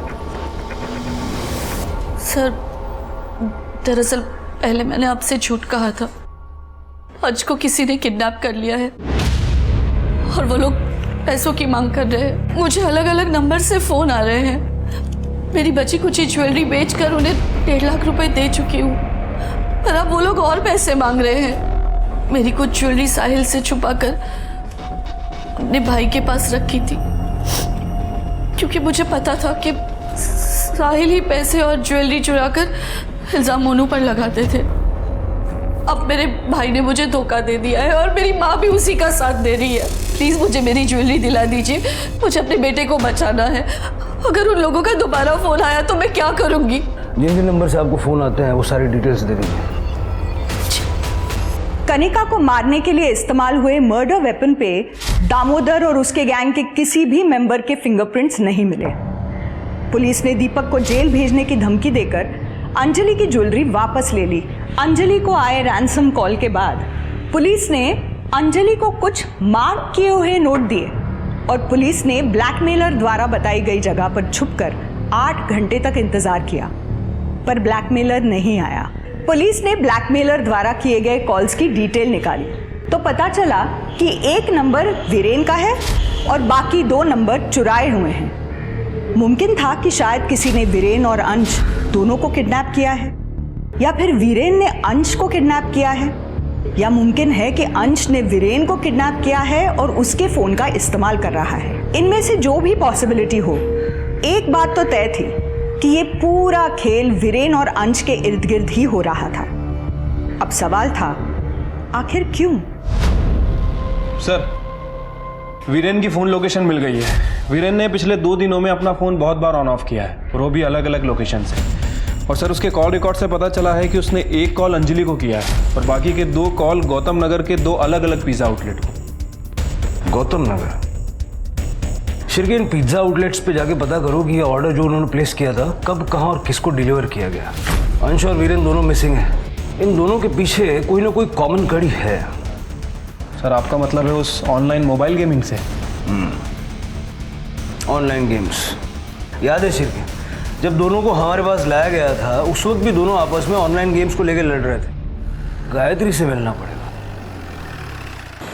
सर, दरअसल पहले मैंने आपसे झूठ कहा था। अंश को किसी ने किडनैप कर लिया है और वो लोग पैसों की मांग कर रहे हैं। मुझे अलग अलग नंबर से फोन आ रहे हैं। मेरी बची कुछ ज्वेलरी बेचकर उन्हें 1.5 लाख रुपए दे चुकी हूँ, पर अब वो लोग और पैसे मांग रहे हैं। मेरी कुछ ज्वेलरी साहिल से छुपाकर अपने भाई के पास रखी थी, क्योंकि मुझे पता था कि साहिल ही पैसे और ज्वेलरी चुराकर इल्जाम मोनू पर लगाते थे। अब मेरे भाई ने मुझे धोखा दे दिया है और मेरी माँ भी उसी का साथ दे रही है। प्लीज मुझे मेरी ज्वेलरी दिला दीजिए, मुझे अपने बेटे को बचाना है। अगर उन लोगों का दोबारा फोन आया तो मैं क्या करूंगी? जिन जिन नंबर से आपको फोन आते हैं वो सारी डिटेल्स दे दीजिए। कनिका को मारने के लिए इस्तेमाल हुए मर्डर वेपन पे दामोदर और उसके गैंग के किसी भी मेंबर के फिंगरप्रिंट्स नहीं मिले। पुलिस ने दीपक को जेल भेजने की धमकी देकर अंजलि की ज्वेलरी वापस ले ली। अंजलि को आए रैंसम कॉल के बाद पुलिस ने अंजलि को कुछ मार्क किए हुए नोट दिए और पुलिस ने ब्लैकमेलर द्वारा बताई गई जगह पर छुपकर 8 घंटे तक इंतजार किया, पर ब्लैकमेलर नहीं आया। पुलिस ने ब्लैकमेलर द्वारा किए गए कॉल्स की डिटेल निकाली तो पता चला कि एक नंबर वीरेन का है और बाकी 2 नंबर चुराए हुए हैं। मुमकिन था कि शायद किसी ने वीरेन और अंश दोनों को किडनैप किया है, या फिर वीरेन ने अंश को किडनैप किया है, या मुमकिन है कि अंश ने वीरेन को किडनैप किया है और उसके फोन का इस्तेमाल कर रहा है। इनमें से जो भी पॉसिबिलिटी हो, एक बात तो तय थी कि ये पूरा खेल वीरेन और अंश के इर्द गिर्द ही हो रहा था। अब सवाल था, आखिर क्यों? सर, वीरेन की फ़ोन लोकेशन मिल गई है। वीरेन ने पिछले 2 दिनों में अपना फ़ोन बहुत बार ऑन ऑफ किया है, और वो भी अलग अलग लोकेशन से। और सर, उसके कॉल रिकॉर्ड से पता चला है कि उसने एक कॉल अंजलि को किया है और बाकी के 2 कॉल गौतम नगर के 2 अलग अलग पिज़्ज़ा आउटलेट को। गौतम नगर? शिरके इन पिज़्ज़ा आउटलेट्स पे जाके पता करो कि ये ऑर्डर जो उन्होंने प्लेस किया था कब, कहाँ और किसको डिलीवर किया गया। अंश और वीरेन दोनों मिसिंग हैं। इन दोनों के पीछे कोई ना कोई कॉमन कड़ी है। सर, आपका मतलब है उस ऑनलाइन मोबाइल गेमिंग से? Online games. याद है शिरके, जब दोनों को हमारे पास लाया गया था उस वक्त भी दोनों आपस में ऑनलाइन गेम्स को लेकर लड़ रहे थे। गायत्री से मिलना पड़ेगा।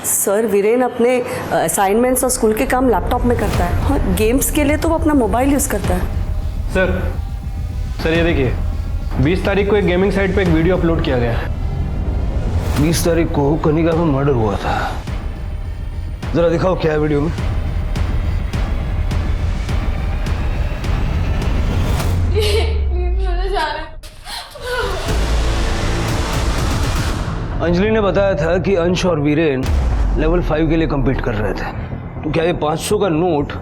सर, वीरेन अपने असाइनमेंट्स और स्कूल के काम लैपटॉप में करता है। हाँ, गेम्स के लिए तो वो अपना मोबाइल यूज़ करता है। सर ये देखिए, 20 तारीख को एक गेमिंग साइट पे एक वीडियो अपलोड किया गया है। 20 तारीख को कनिका में मर्डर हुआ था। जरा दिखाओ क्या है वीडियो में। अंजलि ने बताया था कि अंश और वीरेन लेवल 5 के लिए compete कर रहे थे। तो क्या ये 500 का नोट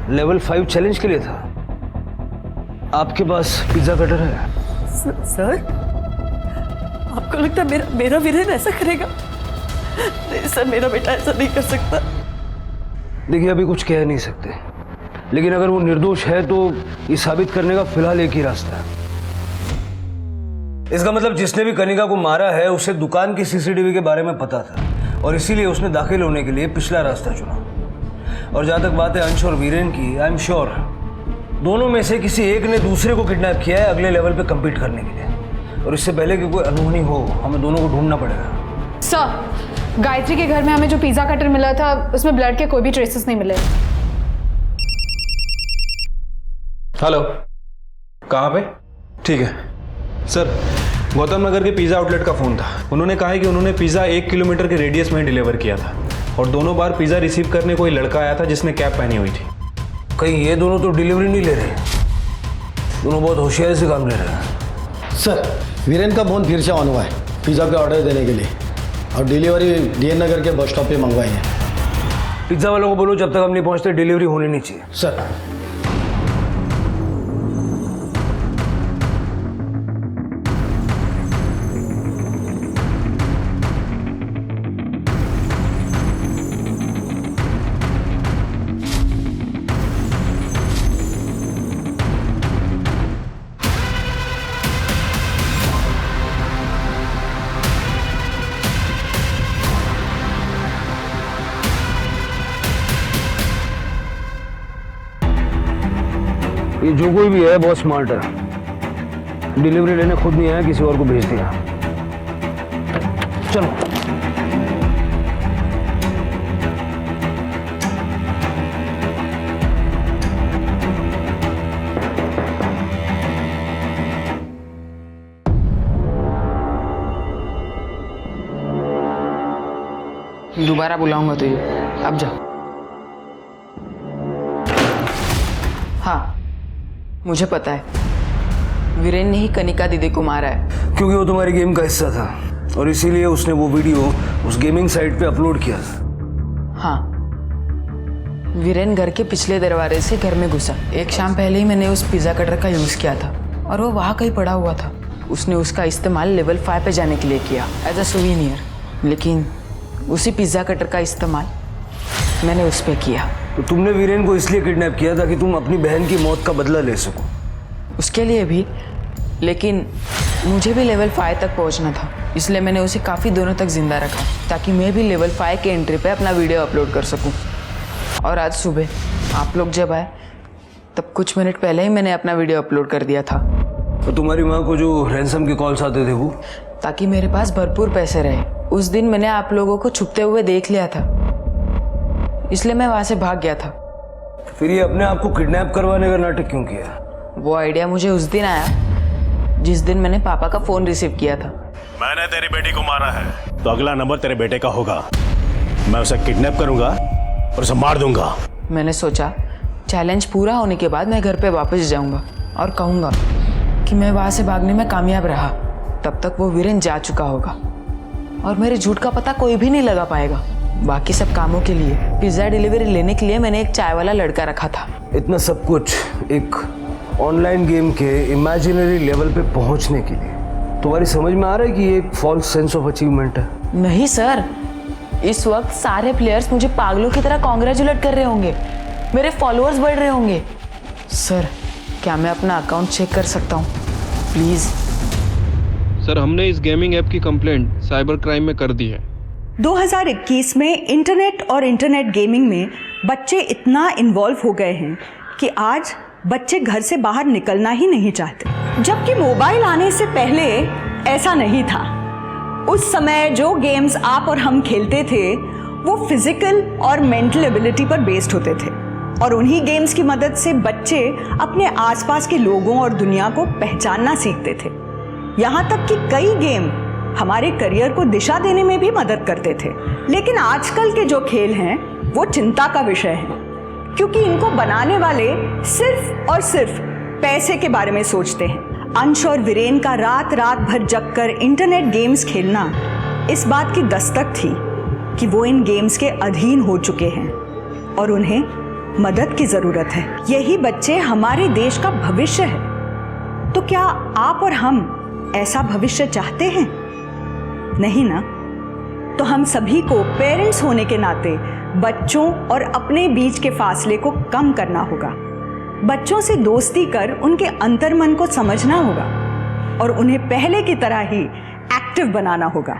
लेवल 5 चैलेंज के लिए था? आपके पास पिज्जा कटर है? सर, आपको लगता है मेरा वीरेन ऐसा करेगा? नहीं सर, मेरा बेटा ऐसा नहीं कर सकता। देखिए, अभी कुछ कह नहीं सकते, लेकिन अगर वो निर्दोष है तो ये साबित करने का फिलहाल एक ही रास्ता है। इसका मतलब जिसने भी कनिका को मारा है उसे दुकान की सीसीटीवी के बारे में पता था और इसीलिए उसने दाखिल होने के लिए पिछला रास्ता चुना। और जहां तक बात है अंश और वीरेन की, आई एम श्योर दोनों में से किसी एक ने दूसरे को किडनैप किया है अगले लेवल पे कम्पीट करने के लिए। और इससे पहले कि कोई अनहोनी हो, हमें दोनों को ढूंढना पड़ेगा। सर, गायत्री के घर में हमें जो पिज्जा कटर मिला था उसमें ब्लड के कोई भी ट्रेसेस नहीं मिले। हेलो, कहाँ पे? ठीक है सर, गौतम नगर के पिज़्ज़ा आउटलेट का फ़ोन था। उन्होंने कहा है कि उन्होंने पिज़्ज़ा 1 किलोमीटर के रेडियस में डिलीवर किया था और दोनों बार पिज़्ज़ा रिसीव करने कोई लड़का आया था जिसने कैप पहनी हुई थी। कहीं ये दोनों तो डिलीवरी नहीं ले रहे? दोनों बहुत होशियारी से काम ले रहे हैं। सर, वीरेन का फोन फिर से ऑन हुआ है पिज़्ज़ा के ऑर्डर देने के लिए और डिलीवरी डीएन नगर के बस स्टॉप पे मंगवाई है। पिज़्ज़ा वालों को बोलो जब तक हम नहीं पहुंचते डिलीवरी होनी नहीं चाहिए। सर। ये जो कोई भी है बहुत स्मार्ट है। डिलीवरी लेने खुद नहीं आया, किसी और को भेज दिया। चलो। दोबारा बुलाऊंगा तुझे, अब जा। हाँ, मुझे पता है वीरेन ने ही कनिका दीदी को मारा है। क्योंकि वो तुम्हारी गेम का हिस्सा था और इसीलिए उसने वो वीडियो उस गेमिंग साइट पे अपलोड किया था। हाँ, वीरेन घर के पिछले दरवाजे से घर में घुसा। एक शाम पहले ही मैंने उस पिज़्ज़ा कटर का यूज़ किया था और वो वहाँ कहीं पड़ा हुआ था। उसने उसका इस्तेमाल लेवल 5 पे जाने के लिए किया एज अ सुवीनियर, लेकिन उसी पिज़्ज़ा कटर का इस्तेमाल मैंने उस पर किया। तो तुमने वीरेन को इसलिए किडनैप किया था कि तुम अपनी बहन की मौत का बदला ले सको? उसके लिए भी, लेकिन मुझे भी लेवल 5 तक पहुंचना था, इसलिए मैंने उसे काफ़ी दिनों तक जिंदा रखा ताकि मैं भी लेवल 5 के एंट्री पे अपना वीडियो अपलोड कर सकूं। और आज सुबह आप लोग जब आए तब कुछ मिनट पहले ही मैंने अपना वीडियो अपलोड कर दिया था। तो तुम्हारी माँ को जो रैंसम के कॉल्स आते थे वो? ताकि मेरे पास भरपूर पैसे रहे। उस दिन मैंने आप लोगों को छुपते हुए देख लिया था, इसलिए मैं वहां से भाग गया था। फिर ये अपने आप को किडनैप करवाने का नाटक क्यों किया? वो आइडिया मुझे उस दिन आया जिस दिन मैंने पापा का फोन रिसीव किया था। मैंने तेरी बेटी को मारा है तो अगला नंबर तेरे बेटे का होगा। मैं उसे किडनैप करूंगा और उसे मार दूंगा। मैंने सोचा चैलेंज पूरा होने के बाद मैं घर पे वापस जाऊंगा और कहूंगा कि मैं वहां से भागने में कामयाब रहा। तब तक वो वीरेन जा चुका होगा और मेरे झूठ का पता कोई भी नहीं लगा पाएगा। बाकी सब कामों के लिए, पिज्ज़ा डिलीवरी लेने के लिए मैंने एक चाय वाला लड़का रखा था। इतना सब कुछ एक ऑनलाइन गेम के इमेजिनरी लेवल पे पहुंचने के लिए। तुम्हारी समझ में आ रहा है कि ये एक फॉल्स सेंस ऑफ अचीवमेंट है? नहीं सर, इस वक्त सारे प्लेयर्स मुझे पागलों की तरह कॉन्ग्रेचुलेट कर रहे होंगे, मेरे फॉलोअर्स बढ़ रहे होंगे। सर, क्या मैं अपना अकाउंट चेक कर सकता हूँ प्लीज़? सर, हमने इस गेमिंग ऐप की कंप्लेंट साइबर क्राइम में कर दी है। 2021 में इंटरनेट और इंटरनेट गेमिंग में बच्चे इतना इन्वॉल्व हो गए हैं कि आज बच्चे घर से बाहर निकलना ही नहीं चाहते। जबकि मोबाइल आने से पहले ऐसा नहीं था। उस समय जो गेम्स आप और हम खेलते थे वो फिजिकल और मेंटल एबिलिटी पर बेस्ड होते थे और उन्हीं गेम्स की मदद से बच्चे अपने आसपास के लोगों और दुनिया को पहचानना सीखते थे। यहाँ तक कि कई गेम हमारे करियर को दिशा देने में भी मदद करते थे। लेकिन आजकल के जो खेल हैं वो चिंता का विषय है, क्योंकि इनको बनाने वाले सिर्फ और सिर्फ पैसे के बारे में सोचते हैं। अंश और वीरेन का रात रात भर जगकर इंटरनेट गेम्स खेलना इस बात की दस्तक थी कि वो इन गेम्स के अधीन हो चुके हैं और उन्हें मदद की जरूरत है। यही बच्चे हमारे देश का भविष्य है। तो क्या आप और हम ऐसा भविष्य चाहते हैं? नहीं ना? तो हम सभी को पेरेंट्स होने के नाते बच्चों और अपने बीच के फासले को कम करना होगा। बच्चों से दोस्ती कर उनके अंतर्मन को समझना होगा और उन्हें पहले की तरह ही एक्टिव बनाना होगा।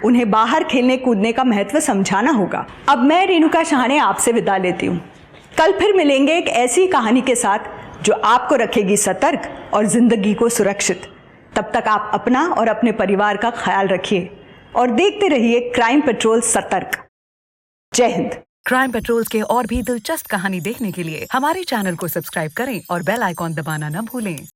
उन्हें बाहर खेलने कूदने का महत्व समझाना होगा। अब मैं रेणुका शहाणे आपसे विदा लेती हूँ। कल फिर मिलेंगे एक ऐसी कहानी के साथ जो आपको रखेगी सतर्क और जिंदगी को सुरक्षित। तब तक आप अपना और अपने परिवार का ख्याल रखिए और देखते रहिए क्राइम पेट्रोल सतर्क। जय हिंद। क्राइम पेट्रोल के और भी दिलचस्प कहानी देखने के लिए हमारे चैनल को सब्सक्राइब करें और बेल आइकॉन दबाना न भूलें।